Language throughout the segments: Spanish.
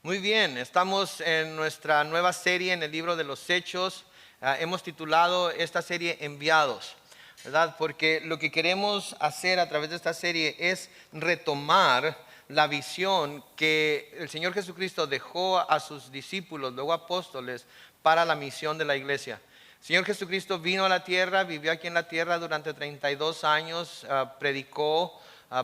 Muy bien, estamos en nuestra nueva serie en el libro de los Hechos. Hemos titulado esta serie Enviados, ¿verdad? Porque lo que queremos hacer a través de esta serie es retomar la visión que el Señor Jesucristo dejó a sus discípulos, luego apóstoles, para la misión de la iglesia. El Señor Jesucristo vino a la tierra, vivió aquí en la tierra durante 32 años, predicó,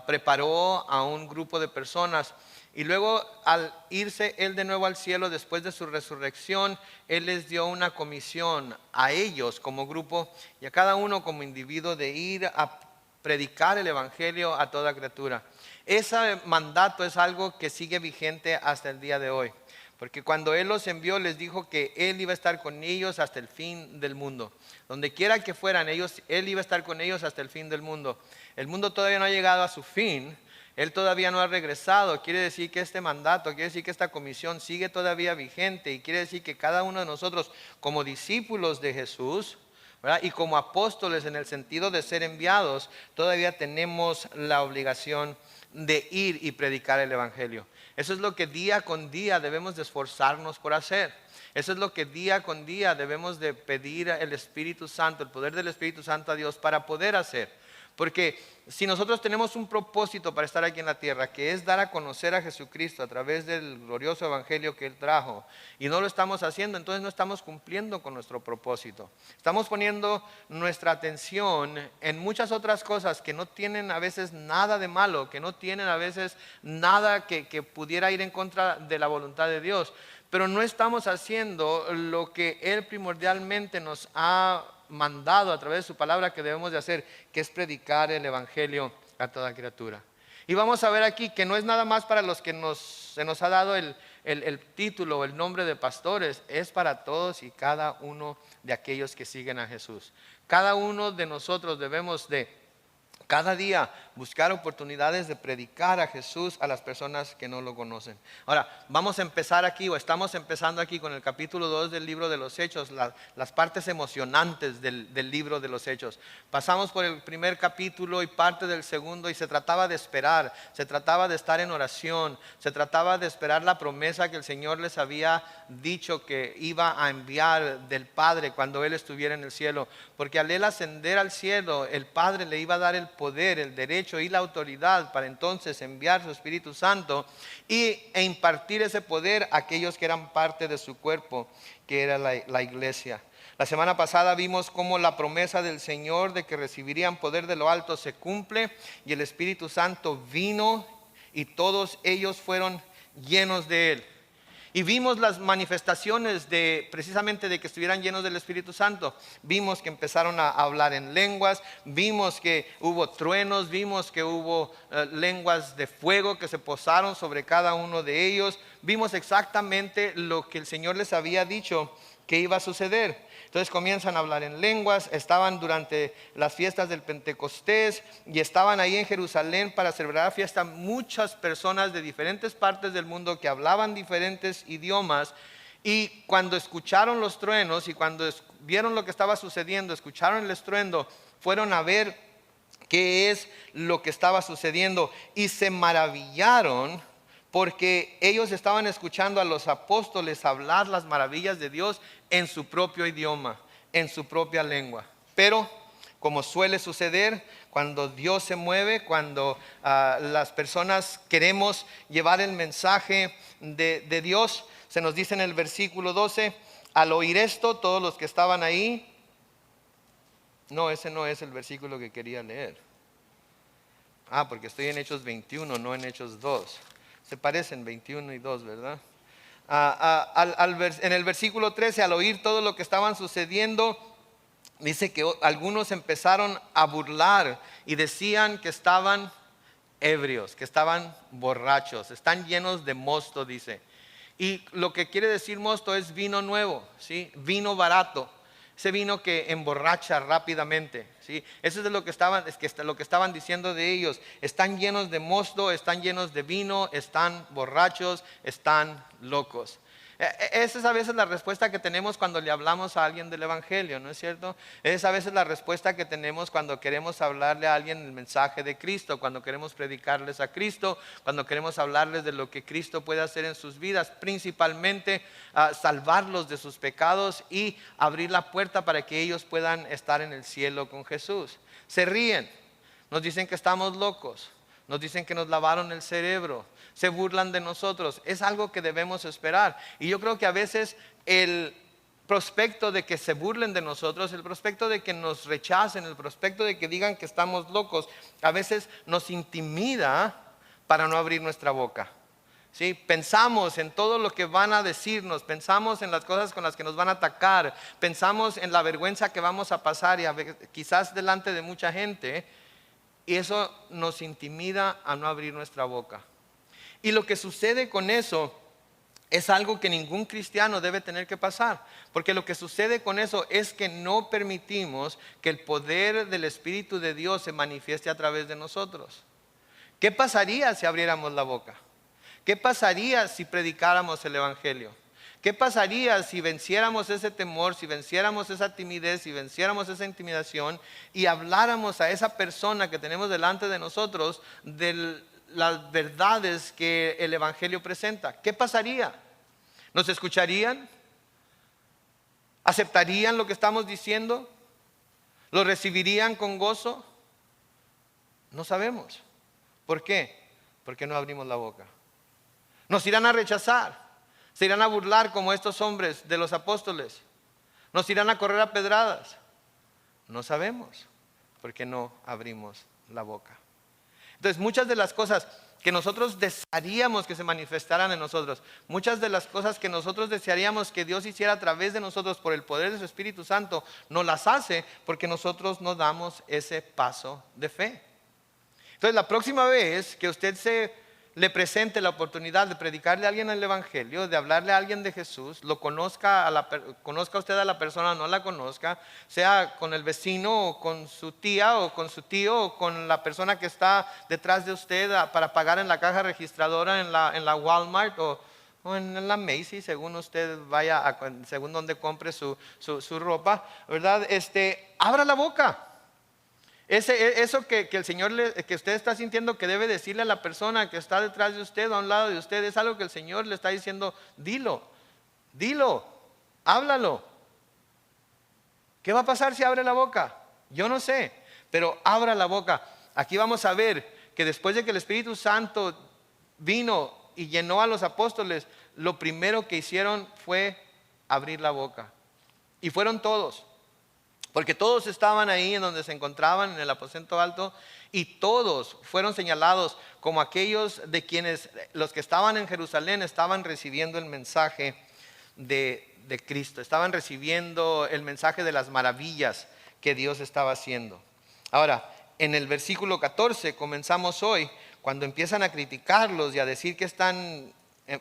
preparó a un grupo de personas. Y luego al irse Él de nuevo al cielo después de su resurrección, Él les dio una comisión a ellos como grupo y a cada uno como individuo de ir a predicar el Evangelio a toda criatura. Ese mandato es algo que sigue vigente hasta el día de hoy. Porque cuando Él los envió les dijo que Él iba a estar con ellos hasta el fin del mundo. Donde quiera que fueran ellos, Él iba a estar con ellos hasta el fin del mundo. El mundo todavía no ha llegado a su fin. Él todavía no ha regresado. Quiere decir que este mandato, quiere decir que esta comisión sigue todavía vigente. Y quiere decir que cada uno de nosotros como discípulos de Jesús, ¿verdad? Y como apóstoles en el sentido de ser enviados, todavía tenemos la obligación de ir y predicar el Evangelio. Eso es lo que día con día debemos de esforzarnos por hacer. Eso es lo que día con día debemos de pedir al Espíritu Santo, el poder del Espíritu Santo a Dios para poder hacer. Porque si nosotros tenemos un propósito para estar aquí en la tierra, que es dar a conocer a Jesucristo a través del glorioso evangelio que Él trajo, y no lo estamos haciendo, entonces no estamos cumpliendo con nuestro propósito. Estamos poniendo nuestra atención en muchas otras cosas que no tienen a veces nada de malo, que no tienen a veces nada que pudiera ir en contra de la voluntad de Dios. Pero no estamos haciendo lo que Él primordialmente nos ha mandado a través de su palabra que debemos de hacer, que es predicar el Evangelio a toda criatura. Y vamos a ver aquí que no es nada más para los que se nos ha dado el título o el nombre de pastores, es para todos y cada uno de aquellos que siguen a Jesús. Cada uno de nosotros debemos de cada día buscar oportunidades de predicar a Jesús a las personas que no lo conocen. Ahora, vamos a empezar aquí, o estamos empezando aquí con el capítulo 2 del libro de los Hechos, las partes emocionantes del libro de los Hechos. Pasamos por el primer capítulo y parte del segundo, y se trataba de esperar, se trataba de estar en oración, se trataba de esperar la promesa que el Señor les había dicho que iba a enviar del Padre cuando Él estuviera en el cielo. Porque al Él ascender al cielo, el Padre le iba a dar el poder, el derecho y la autoridad para entonces enviar su Espíritu Santo e impartir ese poder a aquellos que eran parte de su cuerpo, que era la iglesia. La semana pasada vimos cómo la promesa del Señor de que recibirían poder de lo alto se cumple, y el Espíritu Santo vino y todos ellos fueron llenos de Él. Y vimos las manifestaciones precisamente de que estuvieran llenos del Espíritu Santo. Vimos que empezaron a hablar en lenguas, vimos que hubo truenos, vimos que hubo lenguas de fuego que se posaron sobre cada uno de ellos. Vimos exactamente lo que el Señor les había dicho que iba a suceder. Entonces comienzan a hablar en lenguas. Estaban durante las fiestas del Pentecostés y estaban ahí en Jerusalén para celebrar la fiesta muchas personas de diferentes partes del mundo que hablaban diferentes idiomas. Y cuando escucharon los truenos y cuando vieron lo que estaba sucediendo, escucharon el estruendo, fueron a ver qué es lo que estaba sucediendo y se maravillaron, porque ellos estaban escuchando a los apóstoles hablar las maravillas de Dios en su propio idioma, en su propia lengua. Pero, como suele suceder, cuando Dios se mueve, cuando las personas queremos llevar el mensaje de Dios, se nos dice en el versículo 12, al oír esto, todos los que estaban ahí, no, ese no es el versículo que quería leer. Porque estoy en Hechos 21, no en Hechos 2. Se parecen 21 y 2, ¿verdad? En el versículo 13, al oír todo lo que estaban sucediendo, dice que algunos empezaron a burlar y decían que estaban ebrios, que estaban borrachos, están llenos de mosto, dice. Y lo que quiere decir mosto es vino nuevo, ¿sí? Vino barato. Ese vino que emborracha rápidamente, ¿sí? Eso es lo que estaban diciendo de ellos. Están llenos de mosto, están llenos de vino, están borrachos, están locos. Esa es a veces la respuesta que tenemos cuando le hablamos a alguien del Evangelio, ¿no es cierto? Es a veces la respuesta que tenemos cuando queremos hablarle a alguien el mensaje de Cristo, cuando queremos predicarles a Cristo, cuando queremos hablarles de lo que Cristo puede hacer en sus vidas, principalmente salvarlos de sus pecados y abrir la puerta para que ellos puedan estar en el cielo con Jesús. Se ríen, nos dicen que estamos locos, nos dicen que nos lavaron el cerebro, se burlan de nosotros. Es algo que debemos esperar. Y yo creo que a veces el prospecto de que se burlen de nosotros, el prospecto de que nos rechacen, el prospecto de que digan que estamos locos, a veces nos intimida para no abrir nuestra boca. ¿Sí? Pensamos en todo lo que van a decirnos, pensamos en las cosas con las que nos van a atacar, pensamos en la vergüenza que vamos a pasar y quizás delante de mucha gente, y eso nos intimida a no abrir nuestra boca. Y lo que sucede con eso es algo que ningún cristiano debe tener que pasar, porque lo que sucede con eso es que no permitimos que el poder del Espíritu de Dios se manifieste a través de nosotros. ¿Qué pasaría si abriéramos la boca? ¿Qué pasaría si predicáramos el Evangelio? ¿Qué pasaría si venciéramos ese temor, si venciéramos esa timidez, si venciéramos esa intimidación y habláramos a esa persona que tenemos delante de nosotros de las verdades que el Evangelio presenta? ¿Qué pasaría? ¿Nos escucharían? ¿Aceptarían lo que estamos diciendo? ¿Lo recibirían con gozo? No sabemos. ¿Por qué? Porque no abrimos la boca. Nos irán a rechazar, se irán a burlar como estos hombres de los apóstoles, nos irán a correr a pedradas. No sabemos, porque no abrimos la boca. Entonces, muchas de las cosas que nosotros desearíamos que se manifestaran en nosotros, muchas de las cosas que nosotros desearíamos que Dios hiciera a través de nosotros por el poder de su Espíritu Santo, no las hace porque nosotros no damos ese paso de fe. Entonces, la próxima vez que usted le presente la oportunidad de predicarle a alguien el Evangelio, de hablarle a alguien de Jesús, lo conozca usted a la persona o no la conozca, sea con el vecino o con su tía o con su tío o con la persona que está detrás de usted para pagar en la caja registradora en la Walmart o en la Macy's, según usted vaya, según donde compre su ropa, ¿verdad? Abra la boca. Eso que el Señor, que usted está sintiendo que debe decirle a la persona que está detrás de usted o a un lado de usted, es algo que el Señor le está diciendo, dilo, háblalo. ¿Qué va a pasar si abre la boca? Yo no sé, pero abra la boca. Aquí vamos a ver que después de que el Espíritu Santo vino y llenó a los apóstoles, lo primero que hicieron fue abrir la boca. Y fueron todos. Porque todos estaban ahí en donde se encontraban, en el aposento alto, y todos fueron señalados como aquellos de quienes los que estaban en Jerusalén estaban recibiendo el mensaje de Cristo, estaban recibiendo el mensaje de las maravillas que Dios estaba haciendo. Ahora, en el versículo 14 comenzamos hoy, cuando empiezan a criticarlos y a decir que están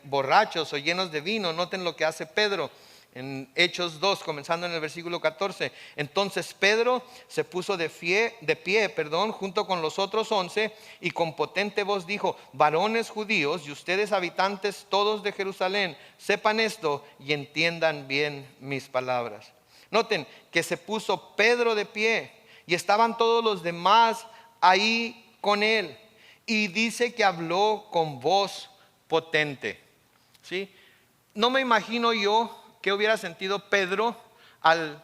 borrachos o llenos de vino. Noten lo que hace Pedro. En Hechos 2, comenzando en el versículo 14. Entonces Pedro se puso de pie, junto con los otros 11, y con potente voz dijo: varones judíos y ustedes habitantes todos de Jerusalén, sepan esto y entiendan bien mis palabras. Noten que se puso Pedro de pie y estaban todos los demás ahí con él. Y dice que habló con voz potente. ¿Sí? No me imagino yo ¿qué hubiera sentido Pedro al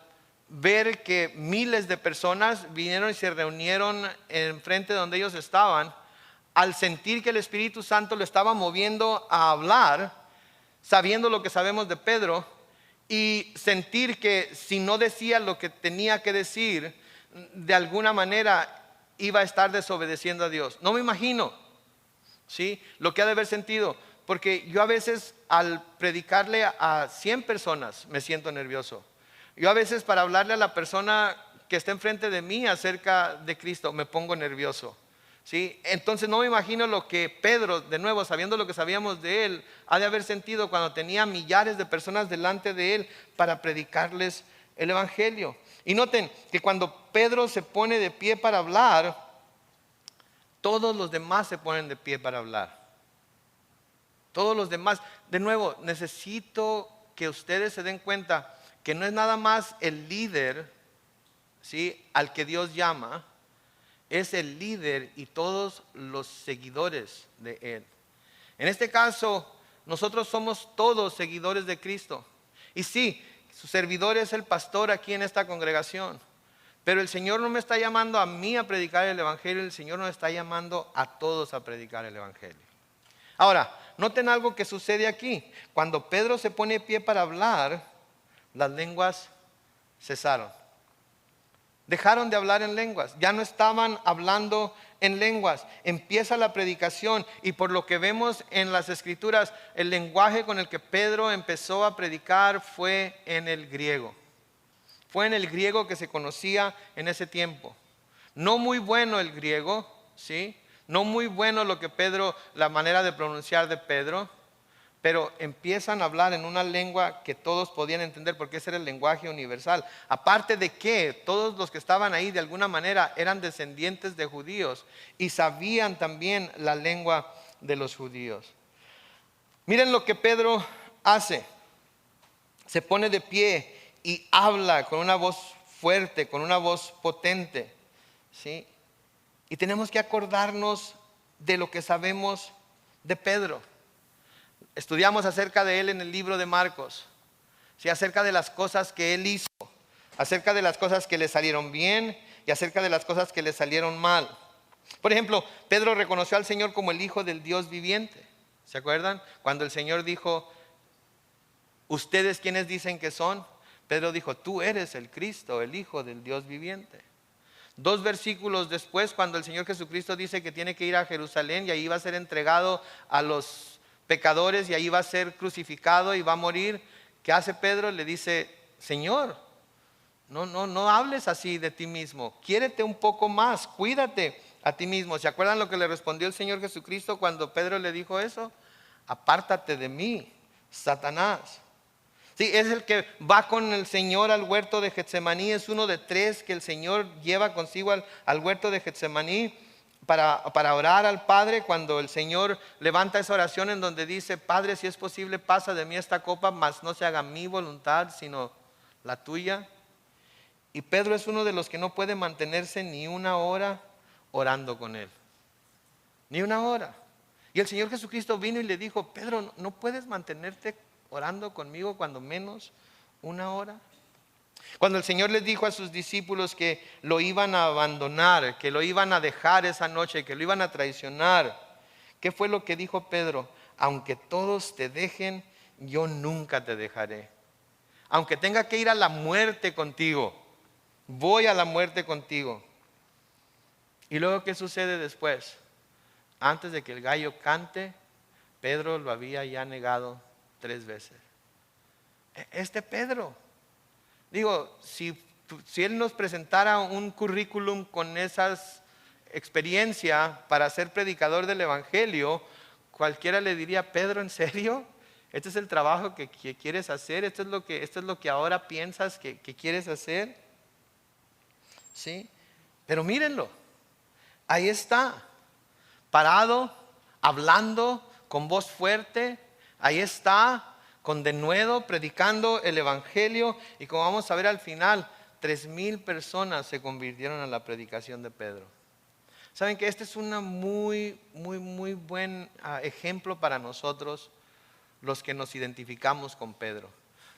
ver que miles de personas vinieron y se reunieron enfrente de donde ellos estaban, al sentir que el Espíritu Santo lo estaba moviendo a hablar, sabiendo lo que sabemos de Pedro, y sentir que si no decía lo que tenía que decir, de alguna manera iba a estar desobedeciendo a Dios? No me imagino, ¿sí?, lo que ha de haber sentido. Porque yo a veces al predicarle a 100 personas me siento nervioso. Yo a veces para hablarle a la persona que está enfrente de mí acerca de Cristo me pongo nervioso. ¿Sí? Entonces no me imagino lo que Pedro, de nuevo, sabiendo lo que sabíamos de él, ha de haber sentido cuando tenía millares de personas delante de él para predicarles el Evangelio. Y noten que cuando Pedro se pone de pie para hablar, todos los demás se ponen de pie para hablar. Todos los demás, de nuevo, necesito que ustedes se den cuenta que no es nada más el líder, ¿sí?, al que Dios llama, es el líder y todos los seguidores de él. En este caso, nosotros somos todos seguidores de Cristo. Y sí, su servidor es el pastor aquí en esta congregación. Pero el Señor no me está llamando a mí a predicar el Evangelio, el Señor nos está llamando a todos a predicar el Evangelio. Ahora, noten algo que sucede aquí. Cuando Pedro se pone de pie para hablar, las lenguas cesaron. Dejaron de hablar en lenguas, ya no estaban hablando en lenguas. Empieza la predicación y por lo que vemos en las escrituras, el lenguaje con el que Pedro empezó a predicar fue en el griego. Fue en el griego que se conocía en ese tiempo. No muy bueno el griego, ¿sí? No muy bueno la manera de pronunciar de Pedro, pero empiezan a hablar en una lengua que todos podían entender porque ese era el lenguaje universal. Aparte de que todos los que estaban ahí de alguna manera eran descendientes de judíos y sabían también la lengua de los judíos. Miren lo que Pedro hace. Se pone de pie y habla con una voz fuerte, con una voz potente, ¿sí? Y tenemos que acordarnos de lo que sabemos de Pedro. Estudiamos acerca de él en el libro de Marcos, ¿sí?, acerca de las cosas que él hizo, acerca de las cosas que le salieron bien y acerca de las cosas que le salieron mal. Por ejemplo, Pedro reconoció al Señor como el Hijo del Dios viviente. ¿Se acuerdan? Cuando el Señor dijo, ¿ustedes quiénes dicen que son? Pedro dijo, tú eres el Cristo, el Hijo del Dios viviente. 2 versículos después, cuando el Señor Jesucristo dice que tiene que ir a Jerusalén y ahí va a ser entregado a los pecadores y ahí va a ser crucificado y va a morir, ¿qué hace Pedro? Le dice, Señor, no hables así de ti mismo, quiérete un poco más, cuídate a ti mismo. ¿Se acuerdan lo que le respondió el Señor Jesucristo cuando Pedro le dijo eso? Apártate de mí, Satanás. Sí, es el que va con el Señor al huerto de Getsemaní, es uno de 3 que el Señor lleva consigo al huerto de Getsemaní para orar al Padre, cuando el Señor levanta esa oración en donde dice, Padre, si es posible, pasa de mí esta copa, mas no se haga mi voluntad, sino la tuya. Y Pedro es uno de los que no puede mantenerse ni una hora orando con él. Ni una hora. Y el Señor Jesucristo vino y le dijo, Pedro, ¿no puedes mantenerte orando conmigo cuando menos una hora? Cuando el Señor les dijo a sus discípulos que lo iban a abandonar, que lo iban a dejar esa noche, que lo iban a traicionar, ¿qué fue lo que dijo Pedro? Aunque todos te dejen, yo nunca te dejaré. Aunque tenga que ir a la muerte contigo, voy a la muerte contigo. ¿Y luego qué sucede después? Antes de que el gallo cante, Pedro lo había ya negado 3 veces. Este Pedro, digo, si él nos presentara un currículum con esas experiencias para ser predicador del Evangelio, cualquiera le diría, Pedro, ¿en serio? ¿Este es el trabajo que quieres hacer? ¿Esto es lo que ahora piensas que quieres hacer? ¿Sí? Pero mírenlo, ahí está, parado, hablando con voz fuerte, ahí está, con denuedo, predicando el Evangelio, y como vamos a ver al final, 3,000 personas se convirtieron a la predicación de Pedro. Saben que este es un muy buen ejemplo para nosotros, los que nos identificamos con Pedro,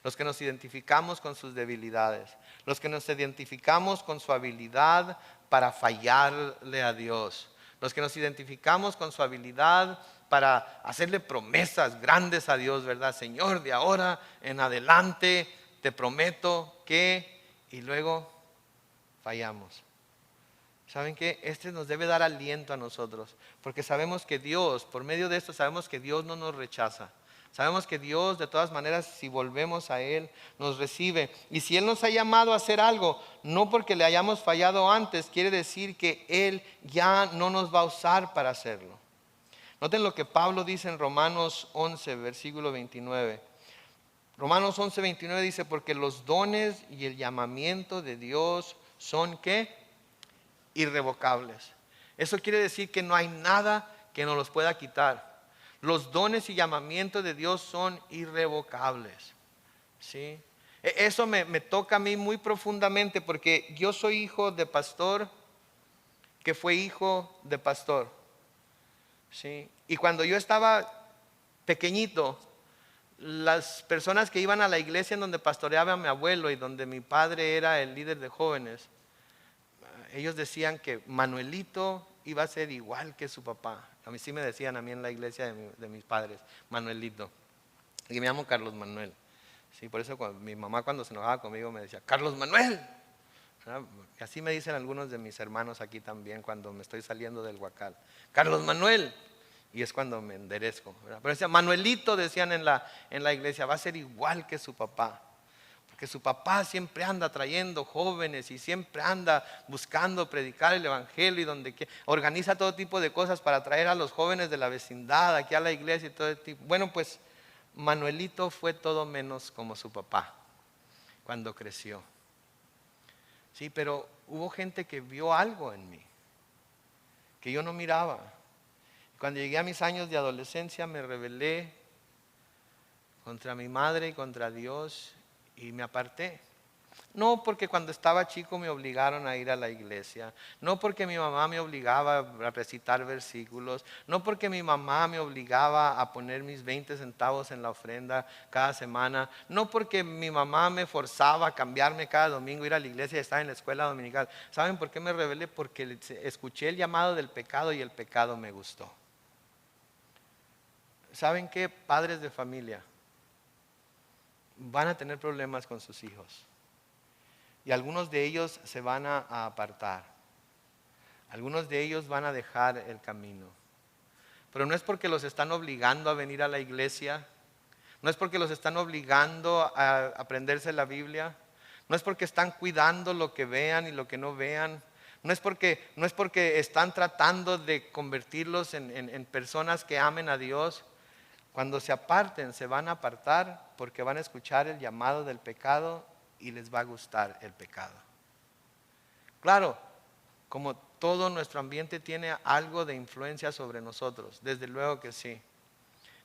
los que nos identificamos con sus debilidades, los que nos identificamos con su habilidad para fallarle a Dios, los que nos identificamos con su habilidad para hacerle promesas grandes a Dios, ¿verdad? Señor, de ahora en adelante te prometo que, y luego fallamos. ¿Saben qué? Este nos debe dar aliento a nosotros, porque sabemos que Dios, por medio de esto sabemos que Dios no nos rechaza. Sabemos que Dios, de todas maneras, si volvemos a Él, nos recibe. Y si Él nos ha llamado a hacer algo, no porque le hayamos fallado antes, quiere decir que Él ya no nos va a usar para hacerlo. Noten lo que Pablo dice en Romanos 11, versículo 29. Romanos 11, 29 dice, porque los dones y el llamamiento de Dios son, ¿qué? Irrevocables. Eso quiere decir que no hay nada que nos los pueda quitar. Los dones y llamamientos de Dios son irrevocables. ¿Sí? Eso me toca a mí muy profundamente porque yo soy hijo de pastor que fue hijo de pastor. ¿Sí? Y cuando yo estaba pequeñito, las personas que iban a la iglesia en donde pastoreaba mi abuelo y donde mi padre era el líder de jóvenes, ellos decían que Manuelito iba a ser igual que su papá. A mí sí me decían a mí en la iglesia de mis padres, Manuelito. Y me llamo Carlos Manuel. Sí, por eso mi mamá cuando se enojaba conmigo me decía, Carlos Manuel. Y así me dicen algunos de mis hermanos aquí también cuando me estoy saliendo del huacal. Carlos Manuel. Y es cuando me enderezco, ¿verdad? Pero decía, Manuelito, decían en la iglesia, va a ser igual que su papá. Porque su papá siempre anda trayendo jóvenes y siempre anda buscando predicar el evangelio y donde organiza todo tipo de cosas para traer a los jóvenes de la vecindad aquí a la iglesia y todo tipo. Bueno, pues Manuelito fue todo menos como su papá cuando creció. Sí, pero hubo gente que vio algo en mí que yo no miraba. Cuando llegué a mis años de adolescencia me rebelé contra mi madre y contra Dios y me aparté. No porque cuando estaba chico me obligaron a ir a la iglesia, no porque mi mamá me obligaba a recitar versículos, no porque mi mamá me obligaba a poner mis 20 centavos en la ofrenda cada semana, no porque mi mamá me forzaba a cambiarme cada domingo, ir a la iglesia y estar en la escuela dominical. ¿Saben por qué me rebelé? Porque escuché el llamado del pecado y el pecado me gustó. ¿Saben qué? Padres de familia van a tener problemas con sus hijos. Y algunos de ellos se van a apartar. Algunos de ellos van a dejar el camino. Pero no es porque los están obligando a venir a la iglesia. No es porque los están obligando a aprenderse la Biblia. No es porque están cuidando lo que vean y lo que no vean. No es porque están tratando de convertirlos en personas que amen a Dios. Cuando se aparten, se van a apartar porque van a escuchar el llamado del pecado y les va a gustar el pecado. Claro, como todo nuestro ambiente tiene algo de influencia sobre nosotros, desde luego que sí.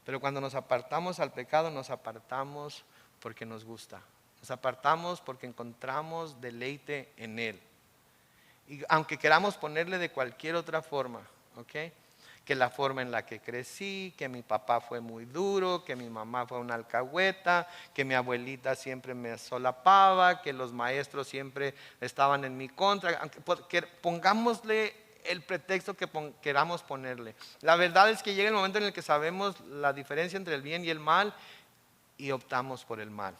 Pero cuando nos apartamos al pecado, nos apartamos porque nos gusta. Nos apartamos porque encontramos deleite en él. Y aunque queramos ponerle de cualquier otra forma, ¿ok? Que la forma en la que crecí, que mi papá fue muy duro, que mi mamá fue una alcahueta, que mi abuelita siempre me solapaba, que los maestros siempre estaban en mi contra, aunque pongámosle el pretexto que queramos ponerle. La verdad es que llega el momento en el que sabemos la diferencia entre el bien y el mal y optamos por el mal.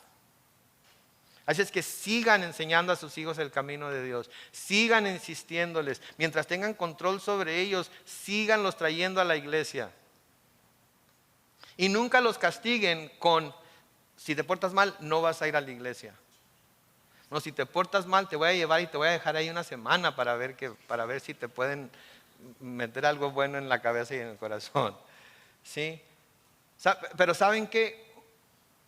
Así es que sigan enseñando a sus hijos el camino de Dios, sigan insistiéndoles, mientras tengan control sobre ellos, síganlos trayendo a la iglesia. Y nunca los castiguen con, si te portas mal, no vas a ir a la iglesia. No, si te portas mal, te voy a llevar y te voy a dejar ahí una semana para ver si te pueden meter algo bueno en la cabeza y en el corazón. ¿Sí? Pero ¿saben qué?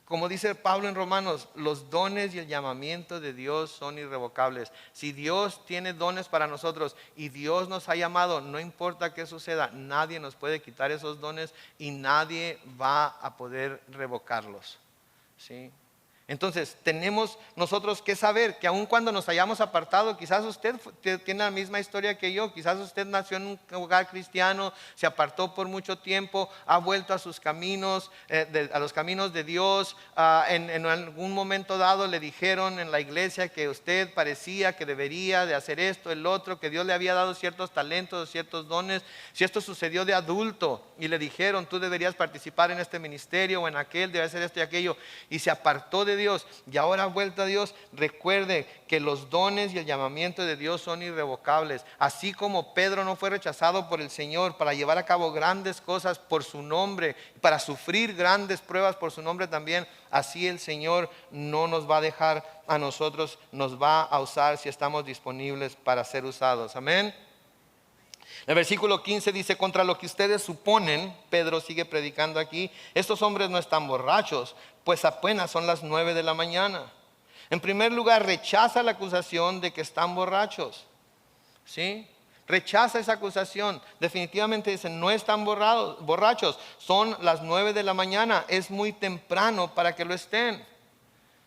Como dice Pablo en Romanos, los dones y el llamamiento de Dios son irrevocables. Si Dios tiene dones para nosotros y Dios nos ha llamado, no importa qué suceda, nadie nos puede quitar esos dones y nadie va a poder revocarlos. ¿Sí? Entonces tenemos nosotros que saber que aun cuando nos hayamos apartado, quizás usted tiene la misma historia que yo, quizás usted nació en un hogar cristiano, se apartó por mucho tiempo, ha vuelto a sus caminos, a los caminos de Dios. En algún momento dado le dijeron en la iglesia que usted parecía que debería de hacer esto, el otro, que Dios le había dado ciertos talentos, ciertos dones. Si esto sucedió de adulto y le dijeron, tú deberías participar en este ministerio o en aquel, debe hacer esto y aquello, y se apartó de Dios y ahora ha vuelto a Dios, recuerde que los dones y el llamamiento de Dios son irrevocables. Así como Pedro no fue rechazado por el Señor para llevar a cabo grandes cosas por su nombre, para sufrir grandes pruebas por su nombre también, así el Señor no nos va a dejar a nosotros, nos va a usar si estamos disponibles para ser usados. Amén. El versículo 15 dice, contra lo que ustedes suponen, Pedro sigue predicando aquí, estos hombres no están borrachos, pues apenas son las 9 de la mañana. En primer lugar, rechaza la acusación de que están borrachos. ¿Sí? rechaza esa acusación. Definitivamente dice, no están borrachos, son las 9 de la mañana, es muy temprano para que lo estén.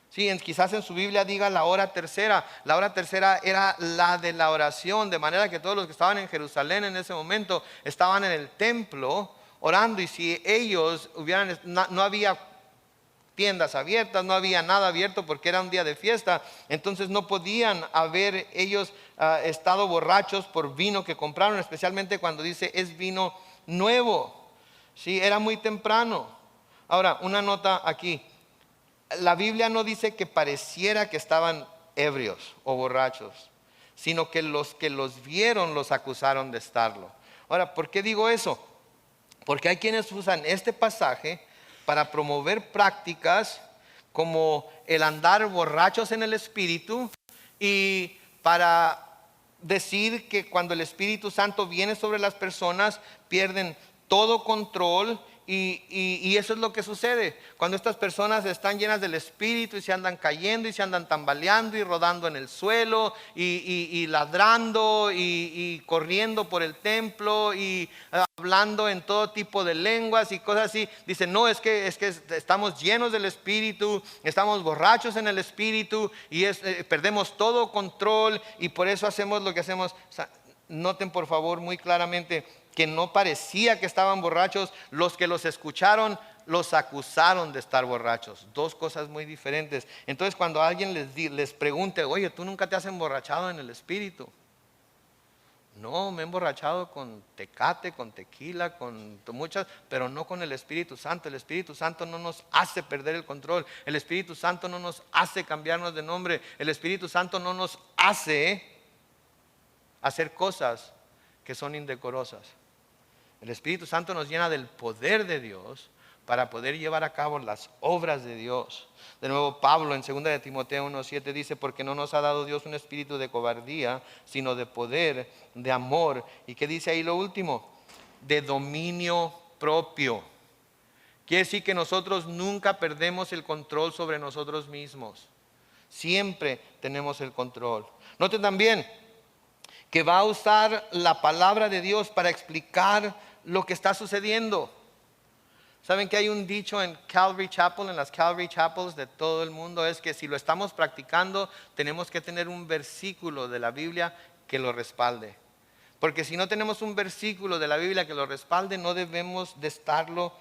Sí, quizás en su Biblia diga la hora tercera. La hora tercera era la de la oración, de manera que todos los que estaban en Jerusalén en ese momento estaban en el templo orando, y si ellos no había tiendas abiertas, no había nada abierto porque era un día de fiesta, entonces no podían haber ellos estado borrachos por vino que compraron, especialmente cuando dice es vino nuevo. Sí, era muy temprano. Ahora, una nota aquí. La Biblia no dice que pareciera que estaban ebrios o borrachos, sino que los vieron los acusaron de estarlo. Ahora, ¿por qué digo eso? Porque hay quienes usan este pasaje para promover prácticas como el andar borrachos en el Espíritu, y para decir que cuando el Espíritu Santo viene sobre las personas pierden todo control. Y eso es lo que sucede cuando estas personas están llenas del Espíritu y se andan cayendo y se andan tambaleando y rodando en el suelo y ladrando y corriendo por el templo y hablando en todo tipo de lenguas y cosas así. Dicen, no, es que estamos llenos del Espíritu, estamos borrachos en el Espíritu y perdemos todo control, y por eso hacemos lo que hacemos. O sea, noten por favor muy claramente que no parecía que estaban borrachos. Los que los escucharon los acusaron de estar borrachos. Dos cosas muy diferentes. Entonces, cuando alguien les pregunte, oye, ¿tú nunca te has emborrachado en el Espíritu? No, me he emborrachado con tecate, con tequila, con muchas, pero no con el Espíritu Santo. El Espíritu Santo no nos hace perder el control. El Espíritu Santo no nos hace cambiarnos de nombre. El Espíritu Santo no nos hace hacer cosas que son indecorosas. El Espíritu Santo nos llena del poder de Dios para poder llevar a cabo las obras de Dios. De nuevo, Pablo en 2 de Timoteo 1:7 dice, porque no nos ha dado Dios un espíritu de cobardía, sino de poder, de amor. ¿Y qué dice ahí lo último? De dominio propio. Quiere decir que nosotros nunca perdemos el control sobre nosotros mismos. Siempre tenemos el control. Noten también que va a usar la palabra de Dios para explicar lo que está sucediendo. Saben que hay un dicho en Calvary Chapel, en las Calvary Chapels de todo el mundo, es que si lo estamos practicando, tenemos que tener un versículo de la Biblia que lo respalde. Porque si no tenemos un versículo de la Biblia que lo respalde, no debemos de estarlo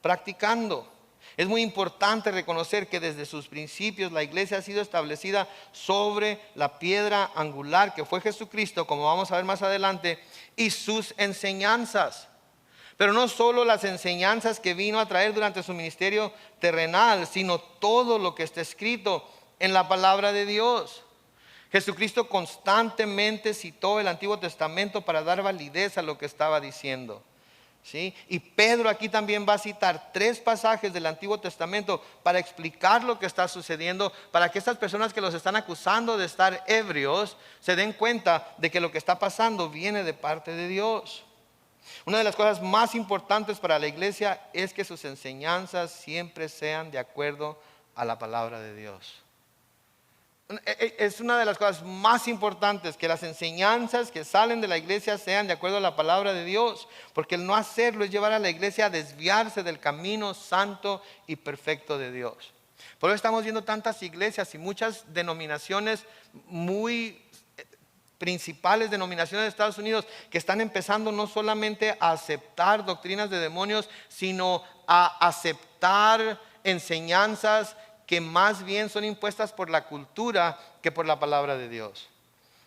practicando. Es muy importante reconocer que desde sus principios la iglesia ha sido establecida sobre la piedra angular que fue Jesucristo, como vamos a ver más adelante, y sus enseñanzas. Pero no solo las enseñanzas que vino a traer durante su ministerio terrenal, sino todo lo que está escrito en la palabra de Dios. Jesucristo constantemente citó el Antiguo Testamento para dar validez a lo que estaba diciendo. ¿Sí? Y Pedro aquí también va a citar 3 pasajes del Antiguo Testamento para explicar lo que está sucediendo, para que estas personas que los están acusando de estar ebrios se den cuenta de que lo que está pasando viene de parte de Dios. Una de las cosas más importantes para la iglesia es que sus enseñanzas siempre sean de acuerdo a la palabra de Dios. Es una de las cosas más importantes, que las enseñanzas que salen de la iglesia sean de acuerdo a la palabra de Dios, porque el no hacerlo es llevar a la iglesia a desviarse del camino santo y perfecto de Dios. Por eso estamos viendo tantas iglesias y muchas denominaciones muy principales denominaciones de Estados Unidos que están empezando no solamente a aceptar doctrinas de demonios, sino a aceptar enseñanzas que más bien son impuestas por la cultura que por la palabra de Dios.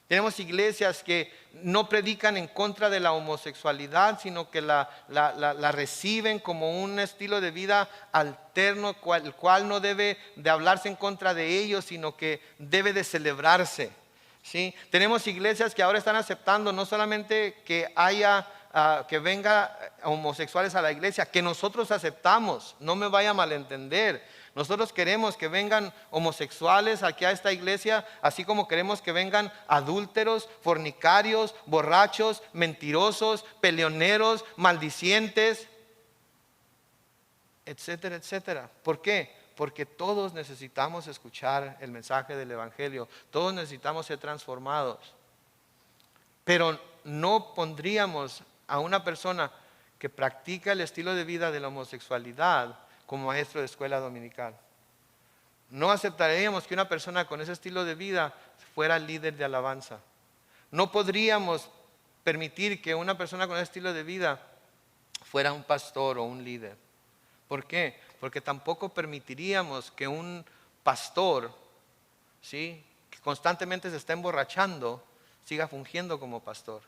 Tenemos iglesias que no predican en contra de la homosexualidad, sino que la reciben como un estilo de vida alterno, el cual no debe de hablarse en contra de ellos, sino que debe de celebrarse. ¿Sí? Tenemos iglesias que ahora están aceptando no solamente que que venga homosexuales a la iglesia, que nosotros aceptamos, no me vaya a malentender. Nosotros queremos que vengan homosexuales aquí a esta iglesia, así como queremos que vengan adúlteros, fornicarios, borrachos, mentirosos, peleoneros, maldicientes, etcétera, etcétera. ¿Por qué? Porque todos necesitamos escuchar el mensaje del evangelio. Todos necesitamos ser transformados. Pero no pondríamos a una persona que practica el estilo de vida de la homosexualidad como maestro de escuela dominical. No aceptaríamos que una persona con ese estilo de vida fuera líder de alabanza. No podríamos permitir que una persona con ese estilo de vida fuera un pastor o un líder. ¿Por qué? Porque tampoco permitiríamos que un pastor, ¿sí?, que constantemente se está emborrachando, siga fungiendo como pastor.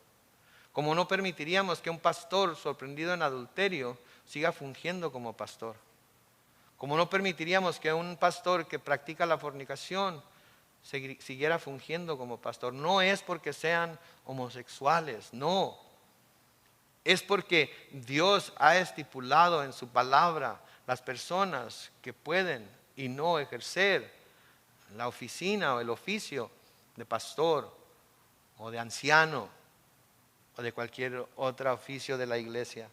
Como no permitiríamos que un pastor sorprendido en adulterio siga fungiendo como pastor. Como no permitiríamos que un pastor que practica la fornicación siguiera fungiendo como pastor. No es porque sean homosexuales, no. Es porque Dios ha estipulado en su palabra las personas que pueden y no ejercer la oficina o el oficio de pastor o de anciano o de cualquier otro oficio de la iglesia.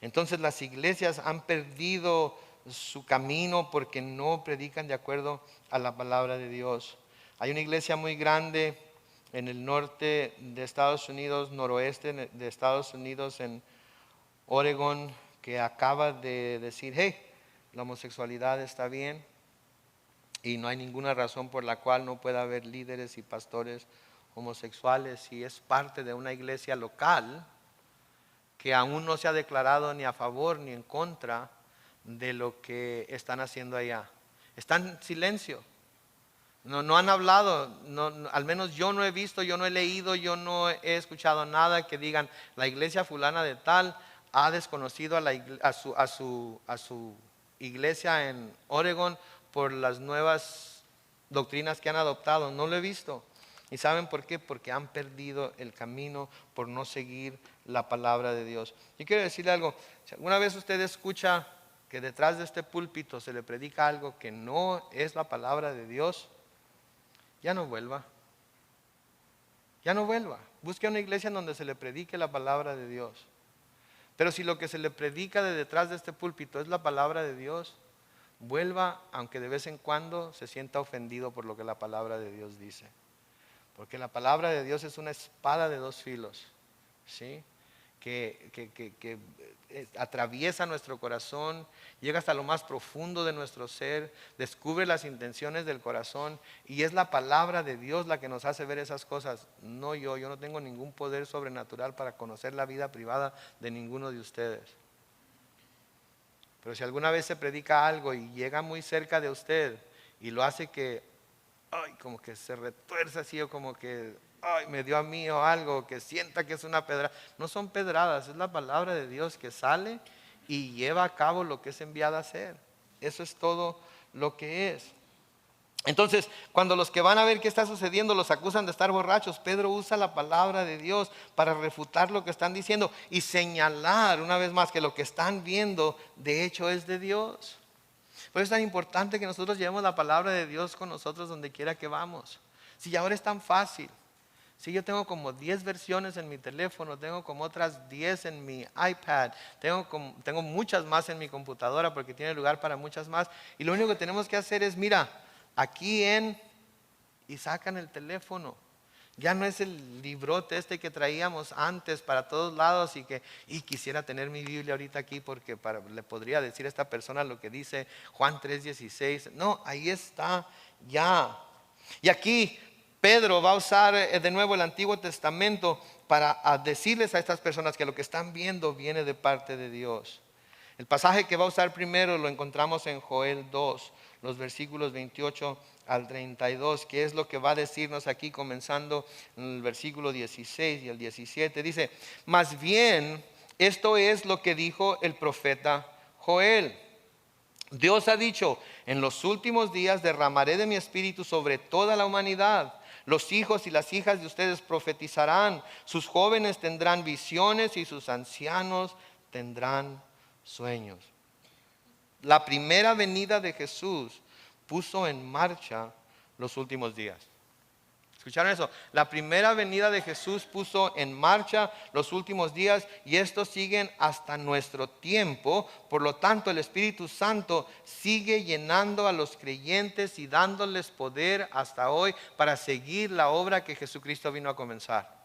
Entonces las iglesias han perdido su camino porque no predican de acuerdo a la palabra de Dios. Hay una iglesia muy grande en el norte de Estados Unidos, noroeste de Estados Unidos, en Oregon, que acaba de decir, hey, la homosexualidad está bien y no hay ninguna razón por la cual no pueda haber líderes y pastores homosexuales, y es parte de una iglesia local que aún no se ha declarado ni a favor ni en contra de lo que están haciendo allá. Están en silencio. No han hablado, al menos yo no he visto, yo no he leído, yo no he escuchado nada que digan la iglesia fulana de tal ha desconocido a su iglesia en Oregon por las nuevas doctrinas que han adoptado. No lo he visto. ¿Y saben por qué? Porque han perdido el camino por no seguir la palabra de Dios. Yo quiero decirle algo. Si alguna vez usted escucha que detrás de este púlpito se le predica algo que no es la palabra de Dios, ya no vuelva. Ya no vuelva. Busque una iglesia en donde se le predique la palabra de Dios. Pero si lo que se le predica de detrás de este púlpito es la palabra de Dios, vuelva, aunque de vez en cuando se sienta ofendido por lo que la palabra de Dios dice. Porque la palabra de Dios es una espada de dos filos, ¿sí?, que atraviesa nuestro corazón, llega hasta lo más profundo de nuestro ser, descubre las intenciones del corazón, y es la palabra de Dios la que nos hace ver esas cosas. No yo no tengo ningún poder sobrenatural para conocer la vida privada de ninguno de ustedes. Pero si alguna vez se predica algo y llega muy cerca de usted y lo hace que como que se retuerce así, o como que me dio a mí o algo, que sienta que es una pedrada. No son pedradas, es la palabra de Dios que sale y lleva a cabo lo que es enviada a hacer. Eso es todo lo que es. Entonces, cuando los que van a ver qué está sucediendo los acusan de estar borrachos, Pedro usa la palabra de Dios para refutar lo que están diciendo y señalar una vez más que lo que están viendo de hecho es de Dios. Por eso es tan importante que nosotros llevemos la palabra de Dios con nosotros donde quiera que vamos. Si ahora es tan fácil. Si yo tengo como 10 versiones en mi teléfono, tengo como otras 10 en mi iPad, tengo muchas más en mi computadora porque tiene lugar para muchas más. Y lo único que tenemos que hacer es, mira, aquí y sacan el teléfono. Ya no es el librote este que traíamos antes para todos lados y quisiera tener mi Biblia ahorita aquí porque le podría decir a esta persona lo que dice Juan 3:16. No, ahí está ya. Y aquí Pedro va a usar de nuevo el Antiguo Testamento para decirles a estas personas que lo que están viendo viene de parte de Dios. El pasaje que va a usar primero lo encontramos en Joel 2, los versículos 28 al 32, que es lo que va a decirnos aquí comenzando en el versículo 16 y el 17. Dice, más bien esto es lo que dijo el profeta Joel. Dios ha dicho, en los últimos días derramaré de mi espíritu sobre toda la humanidad. Los hijos y las hijas de ustedes profetizarán, sus jóvenes tendrán visiones y sus ancianos tendrán sueños. La primera venida de Jesús puso en marcha los últimos días. ¿Escucharon eso? La primera venida de Jesús puso en marcha los últimos días y estos siguen hasta nuestro tiempo. Por lo tanto, el Espíritu Santo sigue llenando a los creyentes y dándoles poder hasta hoy para seguir la obra que Jesucristo vino a comenzar.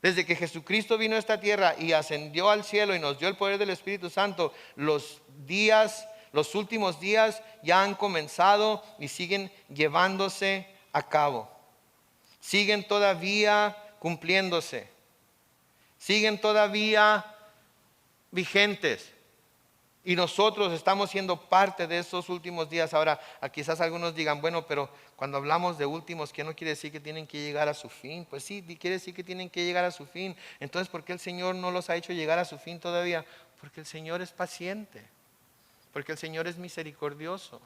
Desde que Jesucristo vino a esta tierra y ascendió al cielo y nos dio el poder del Espíritu Santo, los últimos días ya han comenzado y siguen llevándose a cabo. Siguen todavía cumpliéndose. Siguen todavía vigentes. Y nosotros estamos siendo parte de esos últimos días. Ahora, quizás algunos digan, bueno, pero cuando hablamos de últimos, ¿qué no quiere decir que tienen que llegar a su fin? Pues sí, quiere decir que tienen que llegar a su fin. Entonces, ¿por qué el Señor no los ha hecho llegar a su fin todavía? Porque el Señor es paciente. Porque el Señor es misericordioso.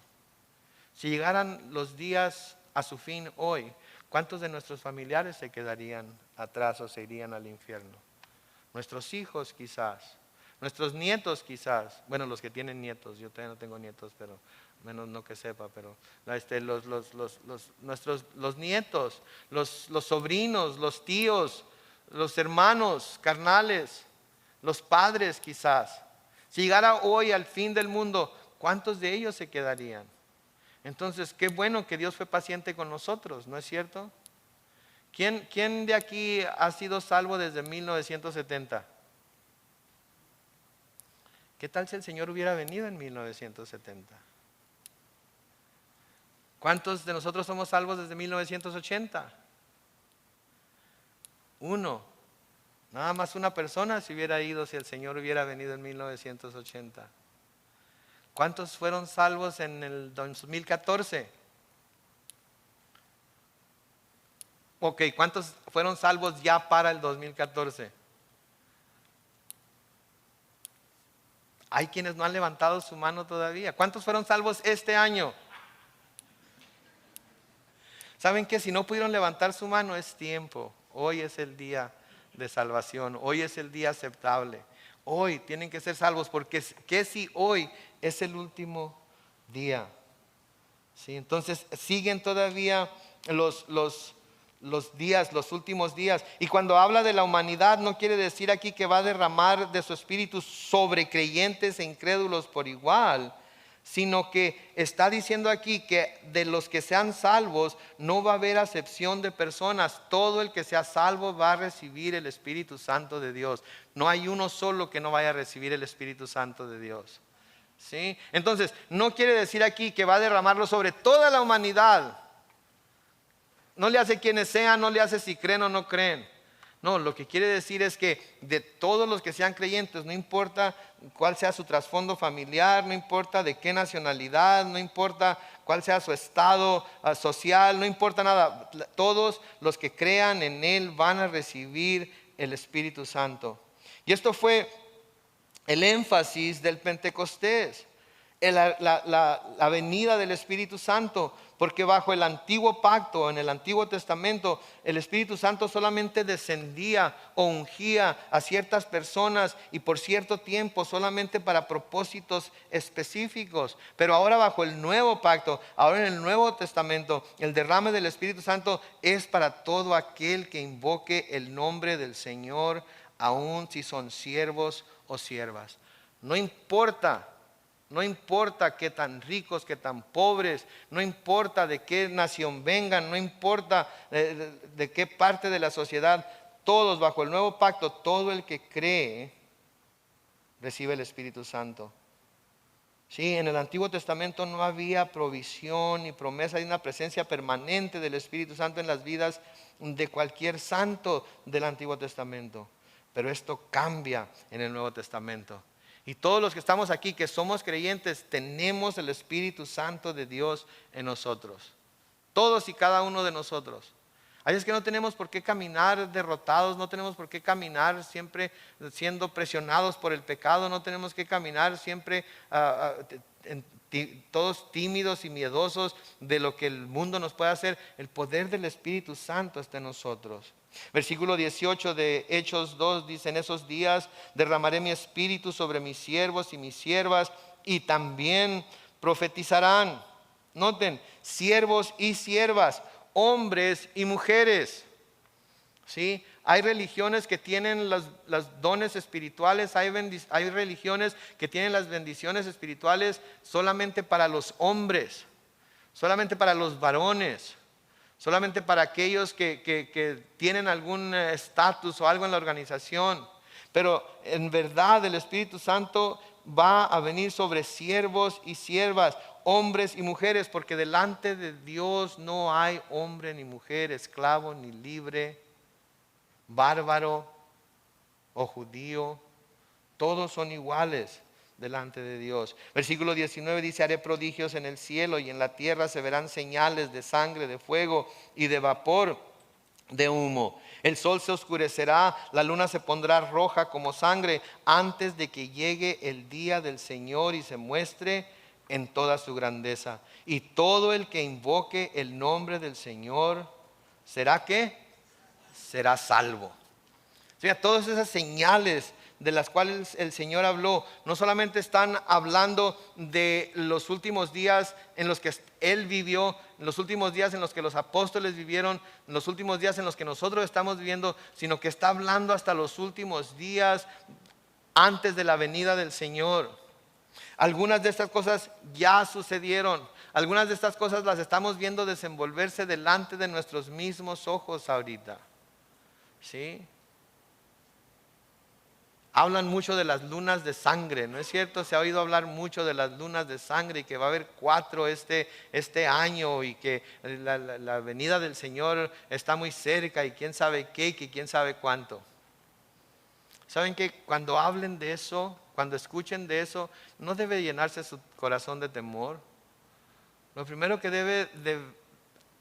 Si llegaran los días a su fin hoy, ¿cuántos de nuestros familiares se quedarían atrás o se irían al infierno? Nuestros hijos quizás. Nuestros nietos quizás, bueno, los que tienen nietos, yo todavía no tengo nietos, pero menos no que sepa, pero los nietos, los sobrinos, los tíos, los hermanos carnales, los padres quizás. Si llegara hoy al fin del mundo, ¿cuántos de ellos se quedarían? Entonces, qué bueno que Dios fue paciente con nosotros, ¿no es cierto? ¿Quién de aquí ha sido salvo desde 1970? ¿Qué tal si el Señor hubiera venido en 1970? ¿Cuántos de nosotros somos salvos desde 1980? Uno. Nada más una persona se hubiera ido si el Señor hubiera venido en 1980. ¿Cuántos fueron salvos en el 2014? Ok, ¿cuántos fueron salvos ya para el 2014? Hay quienes no han levantado su mano todavía. ¿Cuántos fueron salvos este año? ¿Saben qué? Si no pudieron levantar su mano, es tiempo. Hoy es el día de salvación. Hoy es el día aceptable. Hoy tienen que ser salvos, porque ¿qué si hoy es el último día? ¿Sí? Entonces siguen todavía los días, los últimos días. Y cuando habla de la humanidad, no quiere decir aquí que va a derramar de su espíritu sobre creyentes e incrédulos por igual, sino que está diciendo aquí que de los que sean salvos no va a haber acepción de personas. Todo el que sea salvo va a recibir el Espíritu Santo de Dios. No hay uno solo que no vaya a recibir el Espíritu Santo de Dios. ¿Sí? Entonces, no quiere decir aquí que va a derramarlo sobre toda la humanidad. No le hace quienes sean, no le hace si creen o no creen. No, lo que quiere decir es que de todos los que sean creyentes, no importa cuál sea su trasfondo familiar, no importa de qué nacionalidad, no importa cuál sea su estado social, no importa nada. Todos los que crean en Él van a recibir el Espíritu Santo. Y esto fue el énfasis del Pentecostés. La venida del Espíritu Santo, porque bajo el antiguo pacto, en el Antiguo Testamento, el Espíritu Santo solamente descendía o ungía a ciertas personas y por cierto tiempo, solamente para propósitos específicos. Pero ahora bajo el nuevo pacto, ahora en el Nuevo Testamento, el derrame del Espíritu Santo es para todo aquel que invoque el nombre del Señor, aun si son siervos o siervas. No importa qué tan ricos, qué tan pobres, no importa de qué nación vengan, no importa de qué parte de la sociedad, todos bajo el nuevo pacto, todo el que cree recibe el Espíritu Santo. Sí, en el Antiguo Testamento no había provisión ni promesa de una presencia permanente del Espíritu Santo en las vidas de cualquier santo del Antiguo Testamento. Pero esto cambia en el Nuevo Testamento. Y todos los que estamos aquí, que somos creyentes, tenemos el Espíritu Santo de Dios en nosotros. Todos y cada uno de nosotros. Así es que no tenemos por qué caminar derrotados, no tenemos por qué caminar siempre siendo presionados por el pecado, no tenemos que caminar siempre todos tímidos y miedosos de lo que el mundo nos puede hacer. El poder del Espíritu Santo está en nosotros. Versículo 18 de Hechos 2 dice: en esos días derramaré mi espíritu sobre mis siervos y mis siervas, y también profetizarán. Noten, siervos y siervas, hombres y mujeres. ¿Sí? Hay religiones que tienen los dones espirituales, hay religiones que tienen las bendiciones espirituales solamente para los hombres, solamente para los varones. solamente para aquellos que tienen algún estatus o algo en la organización. Pero en verdad el Espíritu Santo va a venir sobre siervos y siervas, hombres y mujeres, porque delante de Dios no hay hombre ni mujer, esclavo ni libre, bárbaro o judío, todos son iguales delante de Dios. Versículo 19 dice: haré prodigios en el cielo y en la tierra se verán señales de sangre, de fuego y de vapor de humo. El sol se oscurecerá, la luna se pondrá roja como sangre antes de que llegue el día del Señor y se muestre en toda su grandeza. Y todo el que invoque el nombre del Señor, ¿será qué? Será salvo. O sea, todas esas señales de las cuales el Señor habló, no solamente están hablando de los últimos días en los que Él vivió, en los últimos días en los que los apóstoles vivieron, en los últimos días en los que nosotros estamos viviendo, sino que está hablando hasta los últimos días antes de la venida del Señor. Algunas de estas cosas ya sucedieron, algunas de estas cosas las estamos viendo desenvolverse delante de nuestros mismos ojos ahorita. ¿Sí? Hablan mucho de las lunas de sangre, ¿no es cierto? Se ha oído hablar mucho de las lunas de sangre y que va a haber 4 este año y que la venida del Señor está muy cerca y quién sabe qué y quién sabe cuánto. ¿Saben que cuando hablen de eso, cuando escuchen de eso, no debe llenarse su corazón de temor? Lo primero que debe de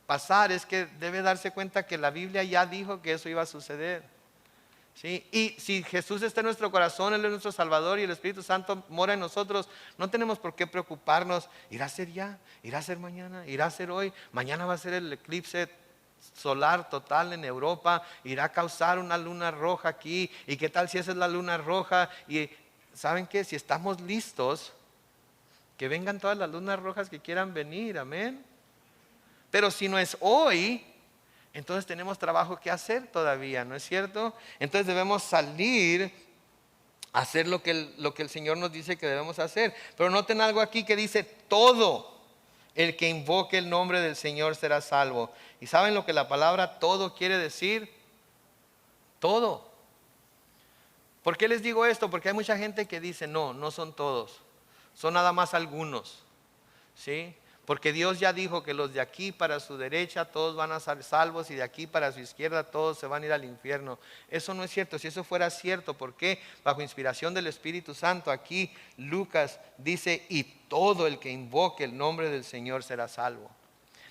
pasar es que debe darse cuenta que la Biblia ya dijo que eso iba a suceder. ¿Sí? Y si Jesús está en nuestro corazón, Él es nuestro Salvador y el Espíritu Santo mora en nosotros, no tenemos por qué preocuparnos. ¿Irá a ser ya? ¿Irá a ser mañana? ¿Irá a ser hoy? Mañana va a ser el eclipse solar total en Europa. ¿Irá a causar una luna roja aquí? ¿Y qué tal si esa es la luna roja? Y ¿saben qué? Si estamos listos, que vengan todas las lunas rojas que quieran venir, amén. Pero si no es hoy, entonces tenemos trabajo que hacer todavía, ¿no es cierto? Entonces debemos salir a hacer lo que el Señor nos dice que debemos hacer. Pero noten algo aquí que dice: todo el que invoque el nombre del Señor será salvo. ¿Y saben lo que la palabra todo quiere decir? Todo. ¿Por qué les digo esto? Porque hay mucha gente que dice: no son todos, son nada más algunos. ¿Sí? Porque Dios ya dijo que los de aquí para su derecha todos van a ser salvos y de aquí para su izquierda todos se van a ir al infierno. Eso no es cierto. Si eso fuera cierto, ¿por qué? Bajo inspiración del Espíritu Santo, aquí Lucas dice: y todo el que invoque el nombre del Señor será salvo.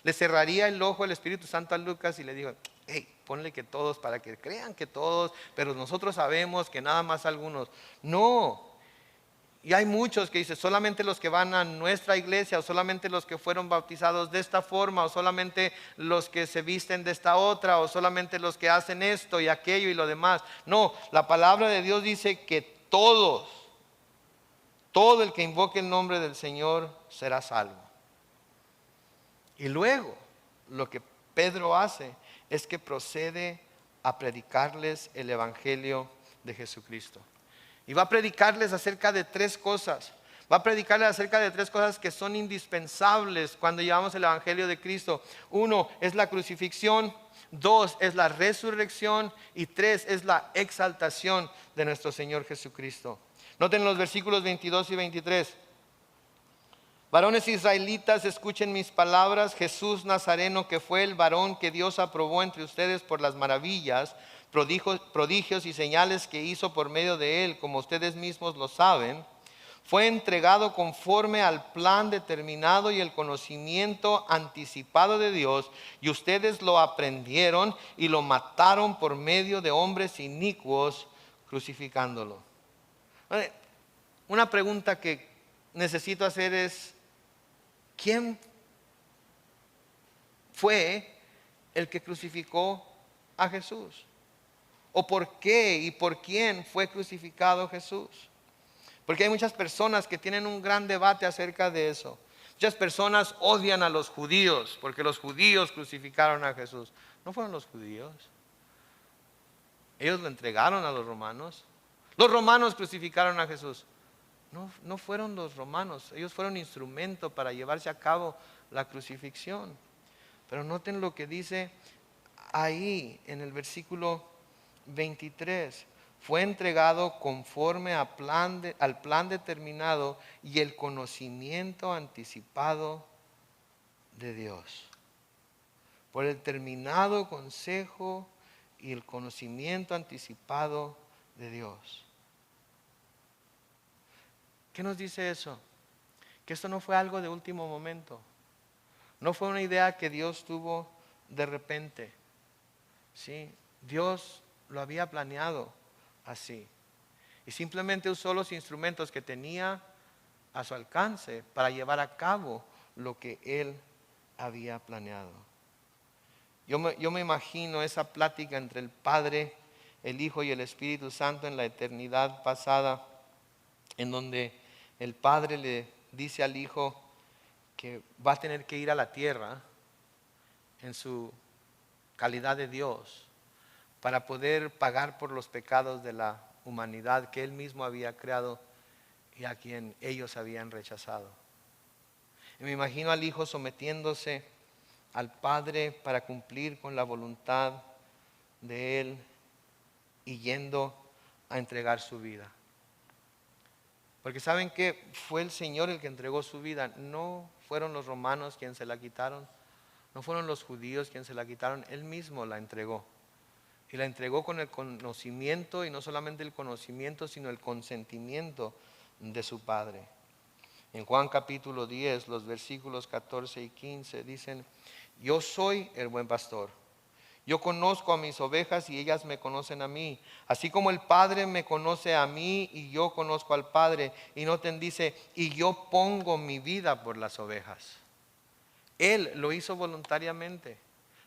Le cerraría el ojo el Espíritu Santo a Lucas y le dijo: hey, ponle que todos, para que crean que todos, pero nosotros sabemos que nada más algunos. No. Y hay muchos que dicen: solamente los que van a nuestra iglesia, o solamente los que fueron bautizados de esta forma, o solamente los que se visten de esta otra, o solamente los que hacen esto y aquello y lo demás. No, la palabra de Dios dice que todo el que invoque el nombre del Señor será salvo. Y luego lo que Pedro hace es que procede a predicarles el evangelio de Jesucristo. Y va a predicarles acerca de 3 cosas. Va a predicarles acerca de 3 cosas que son indispensables cuando llevamos el evangelio de Cristo. 1 es la crucifixión, 2 es la resurrección y 3 es la exaltación de nuestro Señor Jesucristo. Noten los versículos 22 y 23. Varones israelitas, escuchen mis palabras. Jesús Nazareno, que fue el varón que Dios aprobó entre ustedes por las maravillas, prodigios y señales que hizo por medio de él, como ustedes mismos lo saben, fue entregado conforme al plan determinado y el conocimiento anticipado de Dios, y ustedes lo aprendieron y lo mataron por medio de hombres inicuos, crucificándolo. Una pregunta que necesito hacer es: ¿quién fue el que crucificó a Jesús? ¿O por qué y por quién fue crucificado Jesús? Porque hay muchas personas que tienen un gran debate acerca de eso. Muchas personas odian a los judíos porque los judíos crucificaron a Jesús. No fueron los judíos. Ellos lo entregaron a los romanos. Los romanos crucificaron a Jesús. No fueron los romanos. Ellos fueron instrumento para llevarse a cabo la crucifixión. Pero noten lo que dice ahí en el versículo 23. Fue entregado conforme al plan determinado y el conocimiento anticipado de Dios. Por el terminado consejo y el conocimiento anticipado de Dios. ¿Qué nos dice eso? Que esto no fue algo de último momento. No fue una idea que Dios tuvo de repente. ¿Sí? Dios lo había planeado así. Y simplemente usó los instrumentos que tenía a su alcance para llevar a cabo lo que Él había planeado. Yo me imagino esa plática entre el Padre, el Hijo y el Espíritu Santo en la eternidad pasada, en donde el Padre le dice al Hijo que va a tener que ir a la tierra en su calidad de Dios para poder pagar por los pecados de la humanidad que Él mismo había creado y a quien ellos habían rechazado. Y me imagino al Hijo sometiéndose al Padre para cumplir con la voluntad de Él y yendo a entregar su vida. Porque saben que fue el Señor el que entregó su vida, no fueron los romanos quienes se la quitaron, no fueron los judíos quienes se la quitaron, Él mismo la entregó. Y la entregó con el conocimiento, y no solamente el conocimiento, sino el consentimiento de su Padre. En Juan capítulo 10, los versículos 14 y 15 dicen: yo soy el buen pastor. Yo conozco a mis ovejas y ellas me conocen a mí. Así como el Padre me conoce a mí y yo conozco al Padre. Y noten, dice, y yo pongo mi vida por las ovejas. Él lo hizo voluntariamente.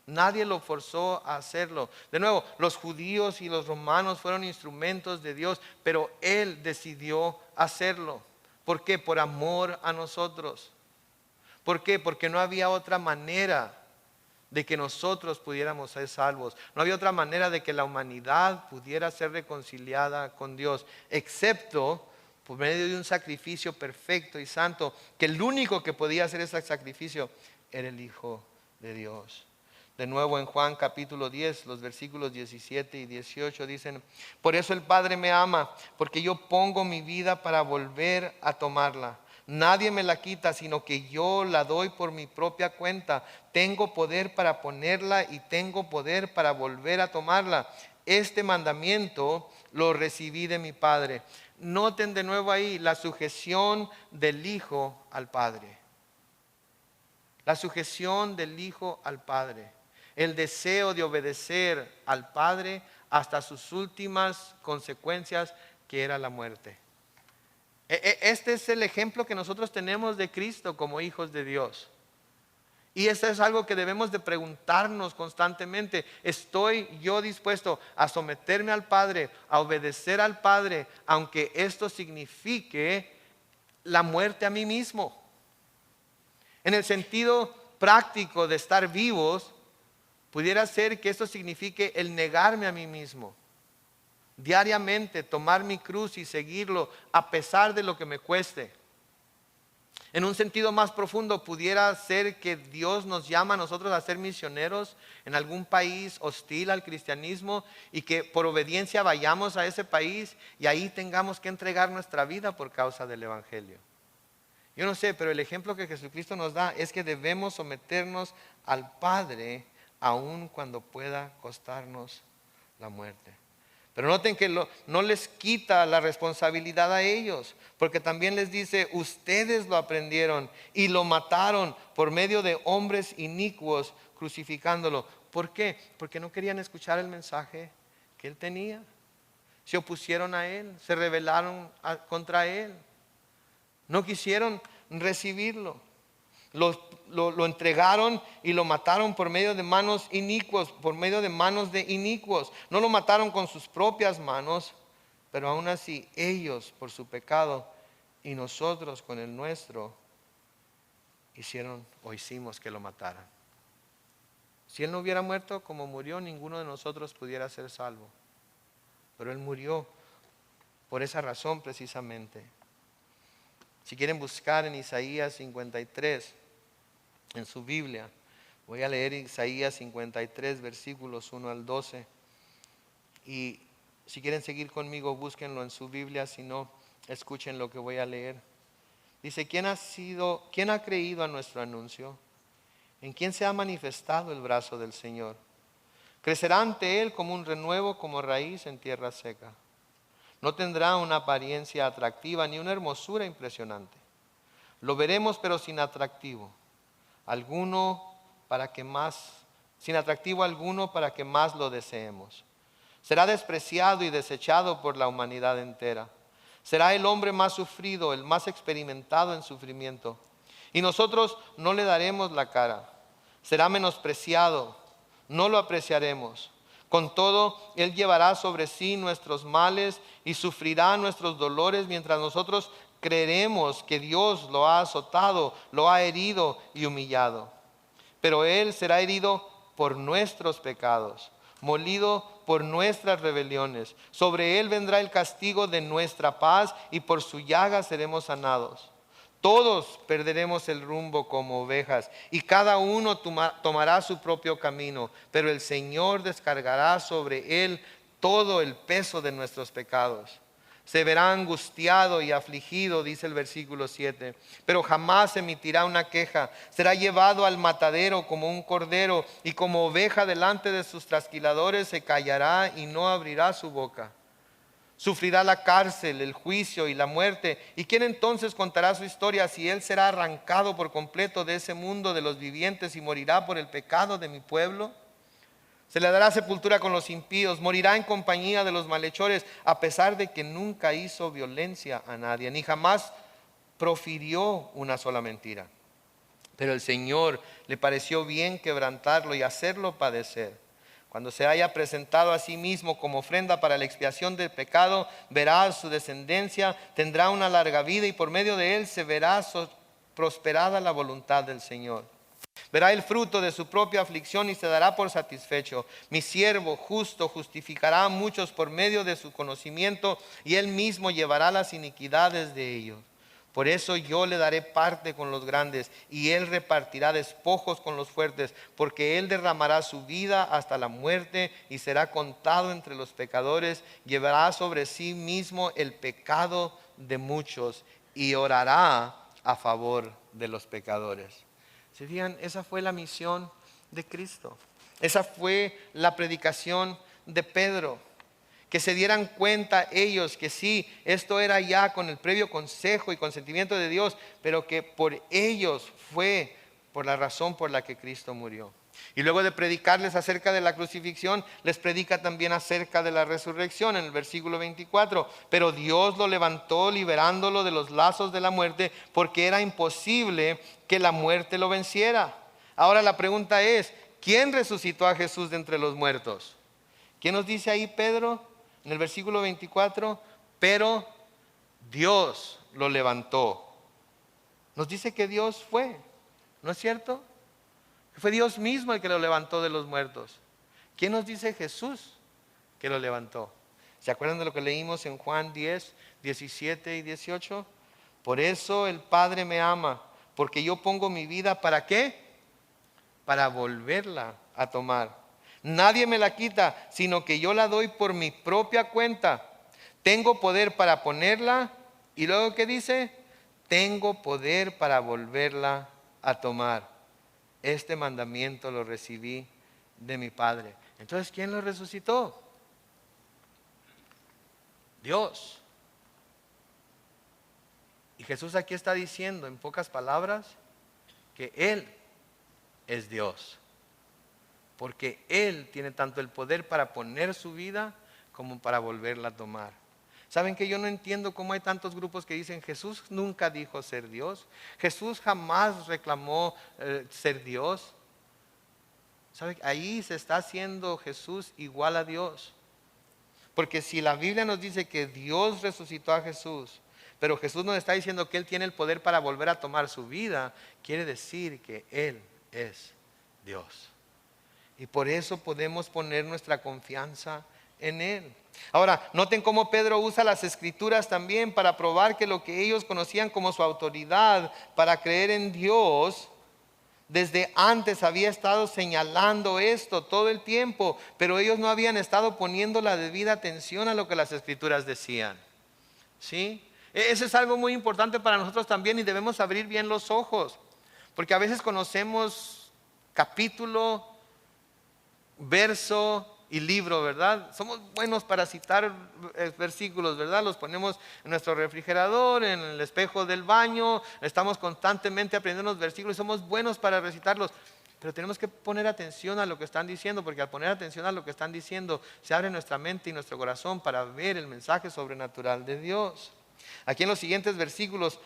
Nadie lo forzó a hacerlo. De nuevo, los judíos y los romanos fueron instrumentos de Dios, pero Él decidió hacerlo. ¿Por qué? Por amor a nosotros. ¿Por qué? Porque no había otra manera de que nosotros pudiéramos ser salvos. No había otra manera de que la humanidad pudiera ser reconciliada con Dios, excepto por medio de un sacrificio perfecto y santo, que el único que podía hacer ese sacrificio era el Hijo de Dios. De nuevo en Juan capítulo 10, los versículos 17 y 18 dicen: por eso el Padre me ama, porque yo pongo mi vida para volver a tomarla. Nadie me la quita, sino que yo la doy por mi propia cuenta. Tengo poder para ponerla y tengo poder para volver a tomarla. Este mandamiento lo recibí de mi Padre. Noten de nuevo ahí la sujeción del Hijo al Padre. La sujeción del Hijo al Padre. El deseo de obedecer al Padre hasta sus últimas consecuencias, que era la muerte. Este es el ejemplo que nosotros tenemos de Cristo como hijos de Dios. Y eso es algo que debemos de preguntarnos constantemente. ¿Estoy yo dispuesto a someterme al Padre, a obedecer al Padre, aunque esto signifique la muerte a mí mismo? En el sentido práctico de estar vivos, pudiera ser que esto signifique el negarme a mí mismo. Diariamente tomar mi cruz y seguirlo a pesar de lo que me cueste. En un sentido más profundo, pudiera ser que Dios nos llama a nosotros a ser misioneros en algún país hostil al cristianismo y que por obediencia vayamos a ese país y ahí tengamos que entregar nuestra vida por causa del Evangelio. Yo no sé, pero el ejemplo que Jesucristo nos da es que debemos someternos al Padre aun cuando pueda costarnos la muerte. Pero noten que no les quita la responsabilidad a ellos, porque también les dice: ustedes lo aprendieron y lo mataron por medio de hombres inicuos, crucificándolo. ¿Por qué? Porque no querían escuchar el mensaje que Él tenía. Se opusieron a Él, se rebelaron contra Él. No quisieron recibirlo. Lo entregaron y lo mataron por medio de manos inicuos, por medio de manos de inicuos. No lo mataron con sus propias manos, pero aún así ellos por su pecado y nosotros con el nuestro hicimos que lo mataran. Si Él no hubiera muerto como murió, ninguno de nosotros pudiera ser salvo. Pero Él murió por esa razón precisamente. Si quieren buscar en Isaías 53, en su Biblia, Voy a leer Isaías 53, versículos 1 al 12. Y si quieren seguir conmigo, búsquenlo en su Biblia, si no, escuchen lo que voy a leer. Dice, ¿quién ha creído a nuestro anuncio? ¿En quién se ha manifestado el brazo del Señor? Crecerá ante él como un renuevo, como raíz en tierra seca. No tendrá una apariencia atractiva ni una hermosura impresionante. Lo veremos, pero sin atractivo alguno sin atractivo alguno para que más lo deseemos. Será despreciado y desechado por la humanidad entera. Será el hombre más sufrido, el más experimentado en sufrimiento. Y nosotros no le daremos la cara. Será menospreciado, no lo apreciaremos. Con todo, Él llevará sobre sí nuestros males y sufrirá nuestros dolores, mientras nosotros creeremos que Dios lo ha azotado, lo ha herido y humillado. Pero Él será herido por nuestros pecados, molido por nuestras rebeliones. Sobre Él vendrá el castigo de nuestra paz y por su llaga seremos sanados. Todos perderemos el rumbo como ovejas y cada uno tomará su propio camino, pero el Señor descargará sobre Él todo el peso de nuestros pecados. Se verá angustiado y afligido, dice el versículo 7, pero jamás emitirá una queja. Será llevado al matadero como un cordero y como oveja delante de sus trasquiladores se callará y no abrirá su boca. Sufrirá la cárcel, el juicio y la muerte. ¿Y quién entonces contará su historia si él será arrancado por completo de ese mundo de los vivientes y morirá por el pecado de mi pueblo? Se le dará sepultura con los impíos, morirá en compañía de los malhechores, a pesar de que nunca hizo violencia a nadie, ni jamás profirió una sola mentira. Pero el Señor le pareció bien quebrantarlo y hacerlo padecer. Cuando se haya presentado a sí mismo como ofrenda para la expiación del pecado, verá su descendencia, tendrá una larga vida y por medio de él se verá prosperada la voluntad del Señor. Verá el fruto de su propia aflicción y se dará por satisfecho. Mi siervo justo justificará a muchos por medio de su conocimiento y él mismo llevará las iniquidades de ellos. Por eso yo le daré parte con los grandes y él repartirá despojos con los fuertes, porque él derramará su vida hasta la muerte y será contado entre los pecadores. Llevará sobre sí mismo el pecado de muchos y orará a favor de los pecadores. ¿Se fijan? Esa fue la misión de Cristo. Esa fue la predicación de Pedro. Que se dieran cuenta ellos que sí, esto era ya con el previo consejo y consentimiento de Dios, pero que por ellos fue por la razón por la que Cristo murió. Y luego de predicarles acerca de la crucifixión, les predica también acerca de la resurrección en el versículo 24. Pero Dios lo levantó liberándolo de los lazos de la muerte, porque era imposible que la muerte lo venciera. Ahora la pregunta es, ¿quién resucitó a Jesús de entre los muertos? ¿Quién nos dice ahí Pedro? En el versículo 24, pero Dios lo levantó. Nos dice que Dios fue, ¿no es cierto? Fue Dios mismo el que lo levantó de los muertos. ¿Quién nos dice Jesús que lo levantó? ¿Se acuerdan de lo que leímos en Juan 10, 17 y 18? Por eso el Padre me ama, porque yo pongo mi vida, ¿para qué? Para volverla a tomar. Nadie me la quita, sino que yo la doy por mi propia cuenta. Tengo poder para ponerla. Y luego, ¿qué dice? Tengo poder para volverla a tomar. Este mandamiento lo recibí de mi Padre. Entonces, ¿quién lo resucitó? Dios. Y Jesús aquí está diciendo, en pocas palabras, que Él es Dios. Porque Él tiene tanto el poder para poner su vida como para volverla a tomar. ¿Saben que yo no entiendo cómo hay tantos grupos que dicen Jesús nunca dijo ser Dios? Jesús jamás reclamó ser Dios. ¿Saben? Ahí se está haciendo Jesús igual a Dios. Porque si la Biblia nos dice que Dios resucitó a Jesús, pero Jesús nos está diciendo que Él tiene el poder para volver a tomar su vida, quiere decir que Él es Dios. Y por eso podemos poner nuestra confianza en Él. Ahora, noten cómo Pedro usa las escrituras también para probar que lo que ellos conocían como su autoridad para creer en Dios, desde antes había estado señalando esto todo el tiempo, pero ellos no habían estado poniendo la debida atención a lo que las escrituras decían. ¿Sí? Eso es algo muy importante para nosotros también y debemos abrir bien los ojos, porque a veces conocemos capítulo, verso y libro, ¿verdad? Somos buenos para citar versículos, ¿verdad? Los ponemos en nuestro refrigerador, en el espejo del baño, estamos constantemente aprendiendo los versículos y somos buenos para recitarlos. Pero tenemos que poner atención a lo que están diciendo, porque al poner atención a lo que están diciendo, se abre nuestra mente y nuestro corazón para ver el mensaje sobrenatural de Dios. Aquí en los siguientes versículos,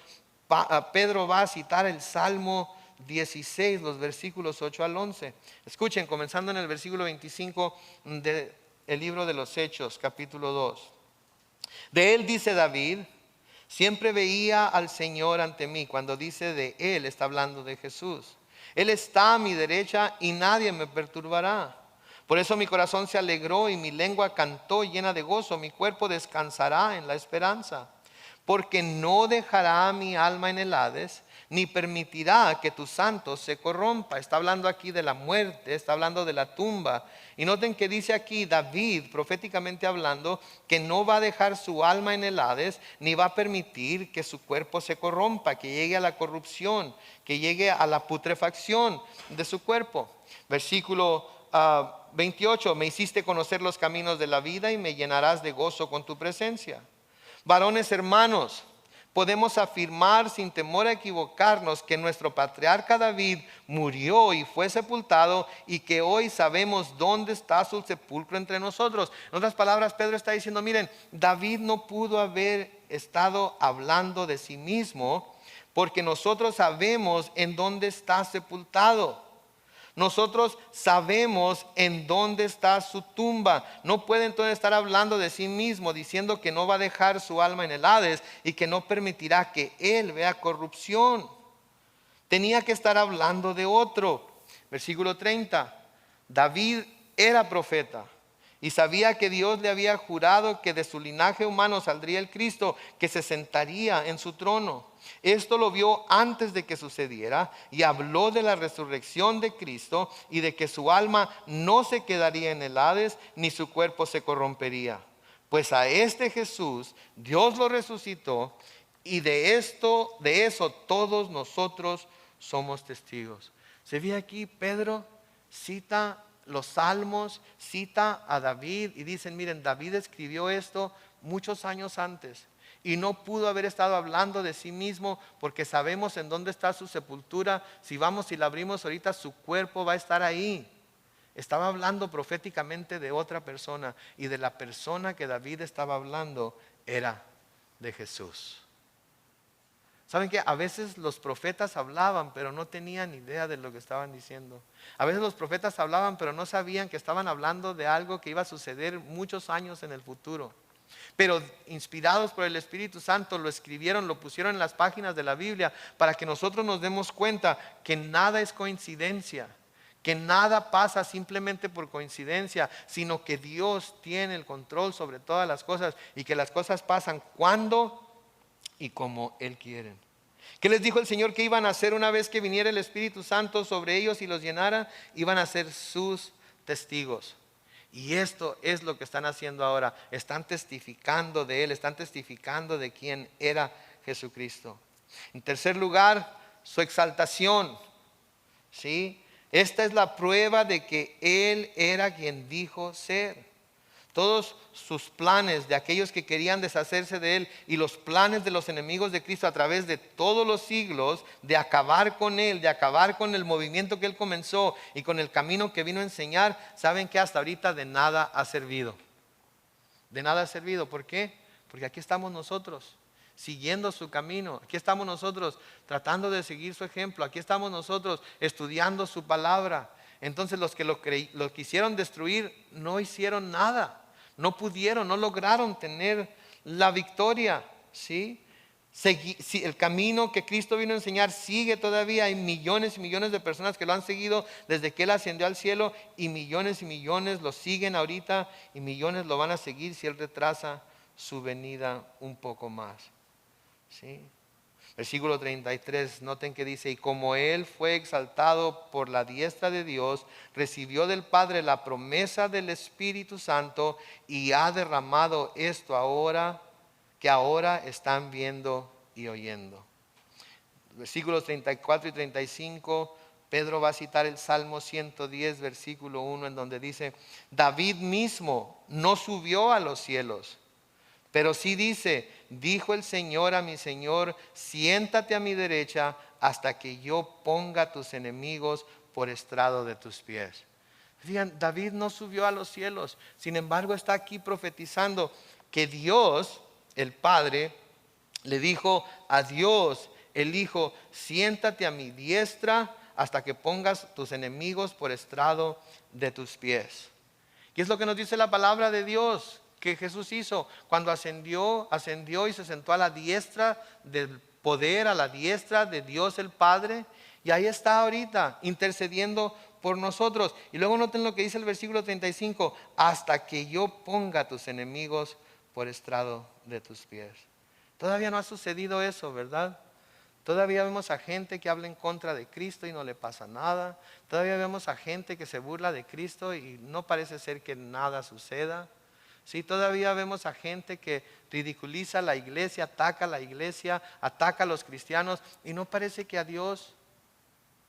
Pedro va a citar el Salmo 16, los versículos 8 al 11. Escuchen, comenzando en el versículo 25 del libro de los Hechos, capítulo 2. De él dice David: siempre veía al Señor ante mí. Cuando dice de él, está hablando de Jesús. Él está a mi derecha y nadie me perturbará. Por eso mi corazón se alegró y mi lengua cantó llena de gozo. Mi cuerpo descansará en la esperanza. Porque no dejará mi alma en el Hades, ni permitirá que tu santo se corrompa. Está hablando aquí de la muerte, está hablando de la tumba. Y noten que dice aquí David, proféticamente hablando, que no va a dejar su alma en el Hades, ni va a permitir que su cuerpo se corrompa, que llegue a la corrupción, que llegue a la putrefacción de su cuerpo. Versículo 28, me hiciste conocer los caminos de la vida y me llenarás de gozo con tu presencia. Varones hermanos, podemos afirmar sin temor a equivocarnos que nuestro patriarca David murió y fue sepultado y que hoy sabemos dónde está su sepulcro entre nosotros. En otras palabras, Pedro está diciendo, miren, David no pudo haber estado hablando de sí mismo porque nosotros sabemos en dónde está sepultado. Nosotros sabemos en dónde está su tumba. No puede entonces estar hablando de sí mismo, diciendo que no va a dejar su alma en el Hades y que no permitirá que él vea corrupción. Tenía que estar hablando de otro. Versículo 30. David era profeta y sabía que Dios le había jurado que de su linaje humano saldría el Cristo, que se sentaría en su trono. Esto lo vio antes de que sucediera y habló de la resurrección de Cristo y de que su alma no se quedaría en el Hades ni su cuerpo se corrompería. Pues a este Jesús Dios lo resucitó y de eso todos nosotros somos testigos. Se ve aquí Pedro cita los salmos, cita a David y dicen, miren, David escribió esto muchos años antes. Y no pudo haber estado hablando de sí mismo porque sabemos en dónde está su sepultura. Si vamos y la abrimos ahorita, su cuerpo va a estar ahí. Estaba hablando proféticamente de otra persona y de la persona que David estaba hablando era de Jesús. ¿Saben qué? A veces los profetas hablaban, pero no tenían idea de lo que estaban diciendo. A veces los profetas hablaban, pero no sabían que estaban hablando de algo que iba a suceder muchos años en el futuro. Pero inspirados por el Espíritu Santo lo escribieron, lo pusieron en las páginas de la Biblia para que nosotros nos demos cuenta que nada es coincidencia, que nada pasa simplemente por coincidencia, sino que Dios tiene el control sobre todas las cosas y que las cosas pasan cuando y como Él quiere. ¿Qué les dijo el Señor que iban a hacer una vez que viniera el Espíritu Santo sobre ellos y los llenara? Iban a ser sus testigos. Y esto es lo que están haciendo ahora. Están testificando de Él, están testificando de quién era Jesucristo. En tercer lugar, su exaltación. ¿Sí? Esta es la prueba de que Él era quien dijo ser. Todos sus planes de aquellos que querían deshacerse de Él y los planes de los enemigos de Cristo a través de todos los siglos de acabar con Él, de acabar con el movimiento que Él comenzó y con el camino que vino a enseñar, saben que hasta ahorita de nada ha servido. De nada ha servido. ¿Por qué? Porque aquí estamos nosotros siguiendo su camino. Aquí estamos nosotros tratando de seguir su ejemplo. Aquí estamos nosotros estudiando su palabra. Entonces los que lo quisieron destruir no hicieron nada. No pudieron, no lograron tener la victoria. ¿Sí? El camino que Cristo vino a enseñar sigue todavía. Hay millones y millones de personas que lo han seguido desde que Él ascendió al cielo. Y millones lo siguen ahorita. Y millones lo van a seguir si Él retrasa su venida un poco más. ¿Sí? Versículo 33, noten que dice: y como Él fue exaltado por la diestra de Dios, recibió del Padre la promesa del Espíritu Santo y ha derramado esto ahora, que ahora están viendo y oyendo. Versículos 34 y 35, Pedro va a citar el Salmo 110, versículo 1, en donde dice: David mismo no subió a los cielos, pero sí dice: dijo el Señor a mi Señor, siéntate a mi derecha hasta que yo ponga tus enemigos por estrado de tus pies. Fíjense, David no subió a los cielos, sin embargo está aquí profetizando que Dios, el Padre, le dijo a Dios, el Hijo: siéntate a mi diestra hasta que pongas tus enemigos por estrado de tus pies. ¿Qué es lo que nos dice la palabra de Dios que Jesús hizo? Cuando ascendió y se sentó a la diestra del poder, a la diestra de Dios el Padre. Y ahí está ahorita intercediendo por nosotros. Y luego noten lo que dice el versículo 35: hasta que yo ponga tus enemigos por estrado de tus pies. Todavía no ha sucedido eso, ¿verdad? Todavía vemos a gente que habla en contra de Cristo y no le pasa nada. Todavía vemos a gente que se burla de Cristo y no parece ser que nada suceda. Sí, todavía vemos a gente que ridiculiza la iglesia, ataca a la iglesia, ataca a los cristianos, y no parece que a Dios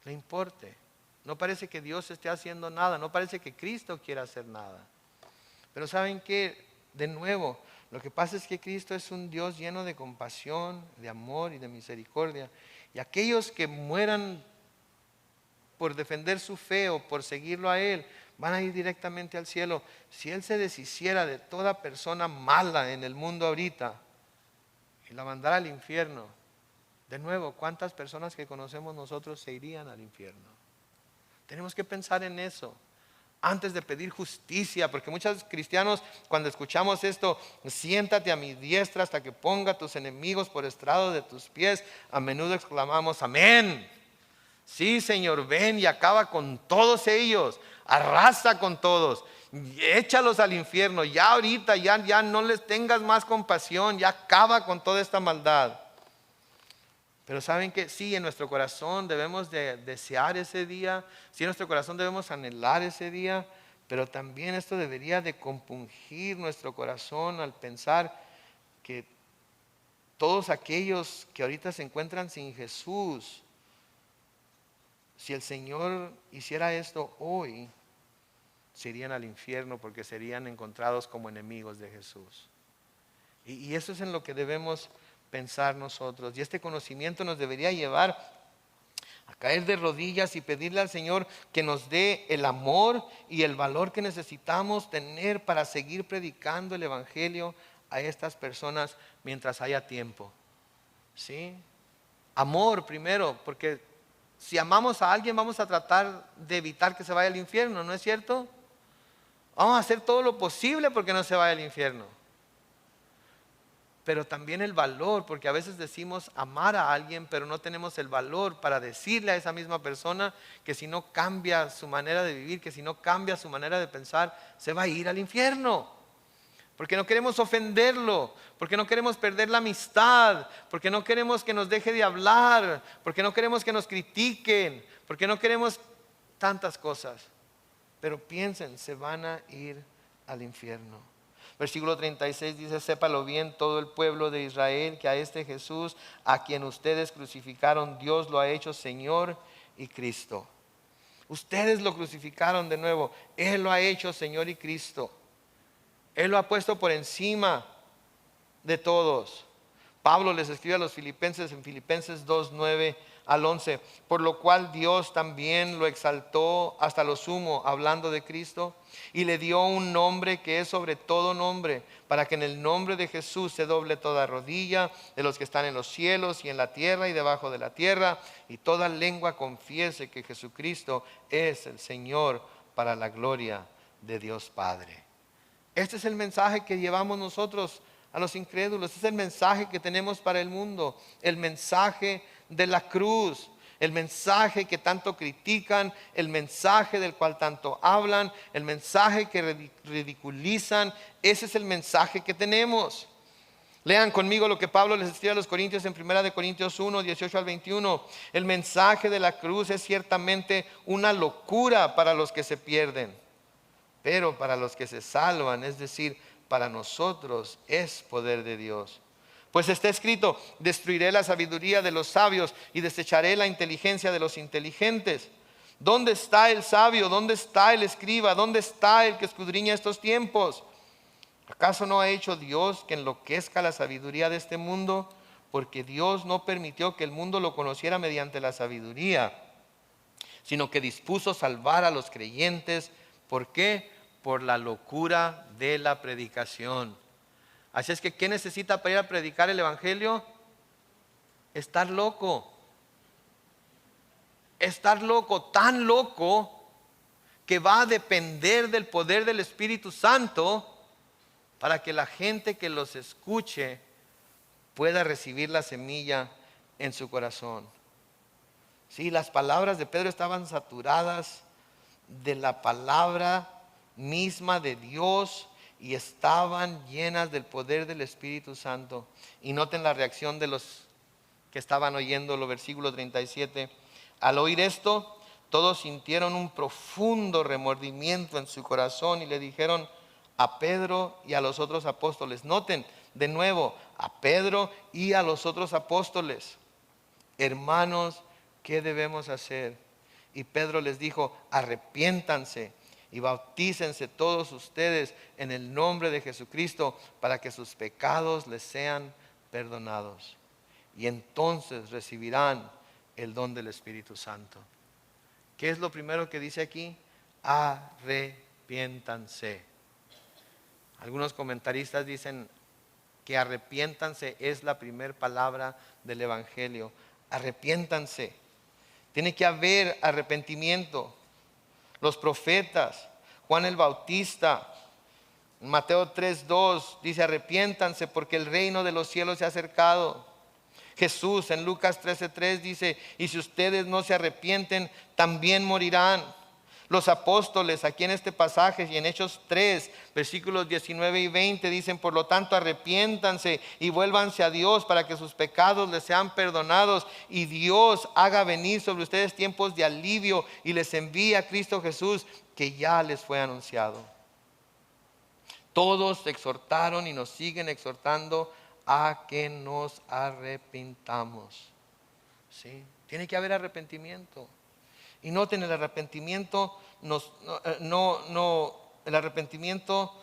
le importe. No parece que Dios esté haciendo nada. No parece que Cristo quiera hacer nada. Pero ¿saben qué? De nuevo, lo que pasa es que Cristo es un Dios lleno de compasión, de amor y de misericordia. Y aquellos que mueran por defender su fe o por seguirlo a Él, van a ir directamente al cielo. Si Él se deshiciera de toda persona mala en el mundo ahorita y la mandara al infierno, de nuevo, ¿cuántas personas que conocemos nosotros se irían al infierno? Tenemos que pensar en eso antes de pedir justicia, porque muchos cristianos, cuando escuchamos esto: siéntate a mi diestra hasta que ponga tus enemigos por estrado de tus pies, a menudo exclamamos: amén. Sí, Señor, ven y acaba con todos ellos, arrasa con todos, échalos al infierno, ya ahorita, ya no les tengas más compasión, ya acaba con toda esta maldad. Pero saben que sí, en nuestro corazón debemos de desear ese día, sí, en nuestro corazón debemos anhelar ese día, pero también esto debería de compungir nuestro corazón al pensar que todos aquellos que ahorita se encuentran sin Jesús, si el Señor hiciera esto hoy, se irían al infierno porque serían encontrados como enemigos de Jesús. Y eso es en lo que debemos pensar nosotros. Y este conocimiento nos debería llevar a caer de rodillas y pedirle al Señor que nos dé el amor y el valor que necesitamos tener para seguir predicando el Evangelio a estas personas mientras haya tiempo. ¿Sí? Amor primero, porque si amamos a alguien vamos a tratar de evitar que se vaya al infierno, ¿no es cierto? Vamos a hacer todo lo posible porque no se vaya al infierno. Pero también el valor, porque a veces decimos amar a alguien, pero no tenemos el valor para decirle a esa misma persona que si no cambia su manera de vivir, que si no cambia su manera de pensar, se va a ir al infierno. Porque no queremos ofenderlo, porque no queremos perder la amistad, porque no queremos que nos deje de hablar, porque no queremos que nos critiquen, porque no queremos tantas cosas. Pero piensen, se van a ir al infierno. Versículo 36 dice: sépalo bien todo el pueblo de Israel, que a este Jesús, a quien ustedes crucificaron, Dios lo ha hecho Señor y Cristo. Ustedes lo crucificaron de nuevo, Él lo ha hecho Señor y Cristo. Él lo ha puesto por encima de todos. Pablo les escribe a los filipenses en Filipenses 2, 9 al 11: por lo cual Dios también lo exaltó hasta lo sumo, hablando de Cristo, y le dio un nombre que es sobre todo nombre, para que en el nombre de Jesús se doble toda rodilla de los que están en los cielos y en la tierra y debajo de la tierra, y toda lengua confiese que Jesucristo es el Señor, para la gloria de Dios Padre. Este es el mensaje que llevamos nosotros a los incrédulos. Este es el mensaje que tenemos para el mundo. El mensaje de la cruz. El mensaje que tanto critican. El mensaje del cual tanto hablan. El mensaje que ridiculizan. Ese es el mensaje que tenemos. Lean conmigo lo que Pablo les escribe a los Corintios en 1 Corintios 1, 18 al 21. El mensaje de la cruz es ciertamente una locura para los que se pierden, pero para los que se salvan, es decir, para nosotros es poder de Dios. Pues está escrito: destruiré la sabiduría de los sabios y desecharé la inteligencia de los inteligentes. ¿Dónde está el sabio? ¿Dónde está el escriba? ¿Dónde está el que escudriña estos tiempos? ¿Acaso no ha hecho Dios que enloquezca la sabiduría de este mundo? Porque Dios no permitió que el mundo lo conociera mediante la sabiduría, sino que dispuso salvar a los creyentes. ¿Por qué? Por la locura de la predicación. Así es que, ¿qué necesita para ir a predicar el evangelio? Estar loco. Estar loco, tan loco que va a depender del poder del Espíritu Santo para que la gente que los escuche pueda recibir la semilla en su corazón. Sí, las palabras de Pedro estaban saturadas de la palabra misma de Dios y estaban llenas del poder del Espíritu Santo. Y noten la reacción de los que estaban oyendo, los versículos 37. Al oír esto, todos sintieron un profundo remordimiento en su corazón y le dijeron a Pedro y a los otros apóstoles. Noten de nuevo, a Pedro y a los otros apóstoles: hermanos, ¿qué debemos hacer? Y Pedro les dijo: arrepiéntanse y bautícense todos ustedes en el nombre de Jesucristo para que sus pecados les sean perdonados. Y entonces recibirán el don del Espíritu Santo. ¿Qué es lo primero que dice aquí? Arrepiéntanse. Algunos comentaristas dicen que arrepiéntanse es la primera palabra del Evangelio. Arrepiéntanse. Tiene que haber arrepentimiento. Los profetas, Juan el Bautista, Mateo 3:2 dice: arrepiéntanse porque el reino de los cielos se ha acercado. Jesús en Lucas 13:3 dice: y si ustedes no se arrepienten, también morirán. Los apóstoles aquí en este pasaje y en Hechos 3, versículos 19 y 20 dicen: por lo tanto, arrepiéntanse y vuélvanse a Dios para que sus pecados les sean perdonados y Dios haga venir sobre ustedes tiempos de alivio y les envíe a Cristo Jesús, que ya les fue anunciado. Todos exhortaron y nos siguen exhortando a que nos arrepintamos. ¿Sí? Tiene que haber arrepentimiento. Y noten, el arrepentimiento el arrepentimiento,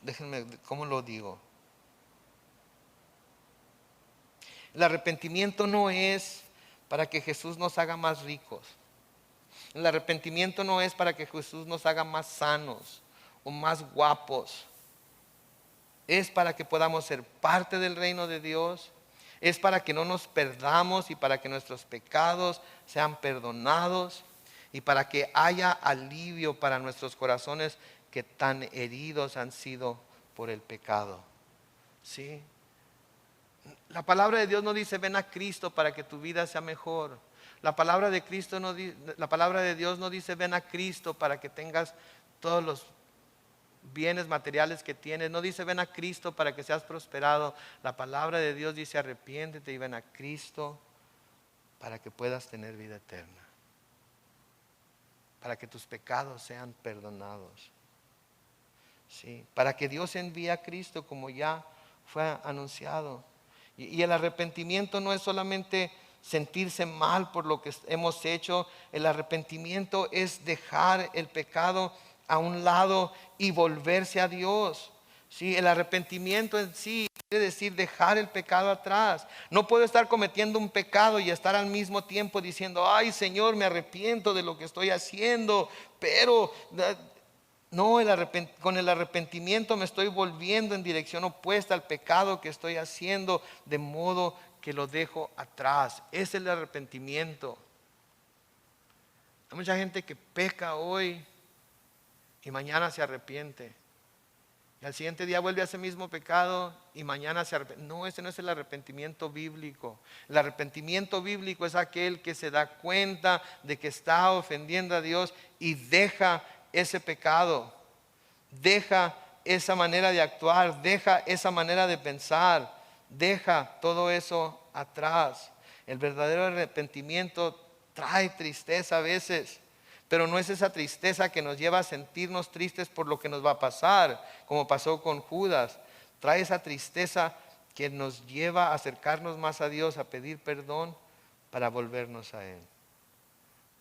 déjenme, ¿cómo lo digo? El arrepentimiento no es para que Jesús nos haga más ricos. El arrepentimiento no es para que Jesús nos haga más sanos o más guapos. Es para que podamos ser parte del reino de Dios. Es para que no nos perdamos y para que nuestros pecados sean perdonados y para que haya alivio para nuestros corazones que tan heridos han sido por el pecado. ¿Sí? La palabra de Dios no dice: ven a Cristo para que tu vida sea mejor. La palabra de Dios no dice: ven a Cristo para que tengas todos los bienes materiales que tienes. No dice: ven a Cristo para que seas prosperado. La palabra de Dios dice: arrepiéntete y ven a Cristo para que puedas tener vida eterna, para que tus pecados sean perdonados. ¿Sí? Para que Dios envíe a Cristo como ya fue anunciado. Y el arrepentimiento no es solamente sentirse mal por lo que hemos hecho. El arrepentimiento es dejar el pecado a un lado y volverse a Dios. ¿Sí? El arrepentimiento en sí quiere decir dejar el pecado atrás. No puedo estar cometiendo un pecado y estar al mismo tiempo diciendo: ay, Señor, me arrepiento de lo que estoy haciendo, pero no, con el arrepentimiento me estoy volviendo en dirección opuesta al pecado que estoy haciendo, de modo que lo dejo atrás. Es el arrepentimiento. Hay mucha gente que peca hoy y mañana se arrepiente. Y al siguiente día vuelve a ese mismo pecado y mañana se arrepiente. No, ese no es el arrepentimiento bíblico. El arrepentimiento bíblico es aquel que se da cuenta de que está ofendiendo a Dios y deja ese pecado. Deja esa manera de actuar, deja esa manera de pensar, deja todo eso atrás. El verdadero arrepentimiento trae tristeza a veces, pero no es esa tristeza que nos lleva a sentirnos tristes por lo que nos va a pasar, como pasó con Judas. Trae esa tristeza que nos lleva a acercarnos más a Dios, a pedir perdón para volvernos a Él.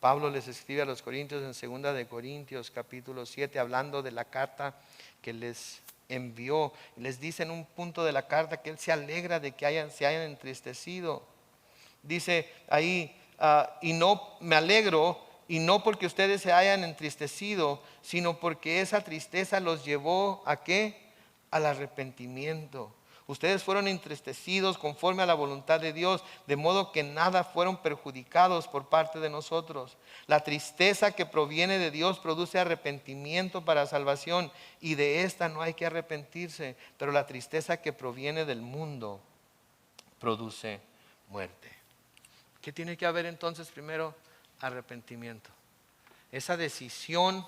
Pablo les escribe a los Corintios en 2 de Corintios capítulo 7, hablando de la carta que les envió. Les dice en un punto de la carta que él se alegra de que se hayan entristecido. Dice ahí, y no me alegro, y no porque ustedes se hayan entristecido, sino porque esa tristeza los llevó ¿a qué? Al arrepentimiento. Ustedes fueron entristecidos conforme a la voluntad de Dios, de modo que nada fueron perjudicados por parte de nosotros. La tristeza que proviene de Dios produce arrepentimiento para salvación, y de esta no hay que arrepentirse, pero la tristeza que proviene del mundo produce muerte. ¿Qué tiene que haber entonces primero? Arrepentimiento. Esa decisión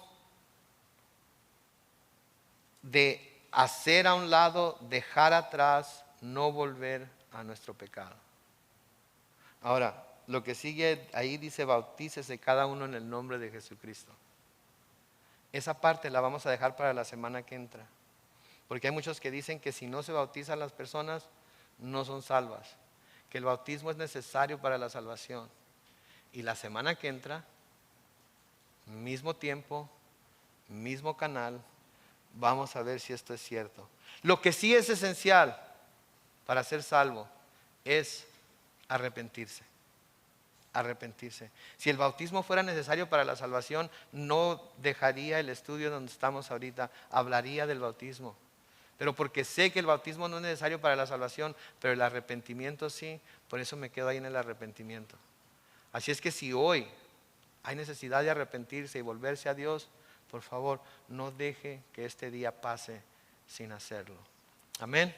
de hacer a un lado, dejar atrás, no volver a nuestro pecado. Ahora, lo que sigue ahí dice: bautícese cada uno en el nombre de Jesucristo. Esa parte la vamos a dejar para la semana que entra, porque hay muchos que dicen que si no se bautizan las personas, no son salvas, que el bautismo es necesario para la salvación. Y la semana que entra, mismo tiempo, mismo canal, vamos a ver si esto es cierto. Lo que sí es esencial para ser salvo es arrepentirse. Arrepentirse. Si el bautismo fuera necesario para la salvación, no dejaría el estudio donde estamos ahorita, hablaría del bautismo. Pero porque sé que el bautismo no es necesario para la salvación, pero el arrepentimiento sí, por eso me quedo ahí en el arrepentimiento. Así es que si hoy hay necesidad de arrepentirse y volverse a Dios, por favor, no deje que este día pase sin hacerlo. Amén.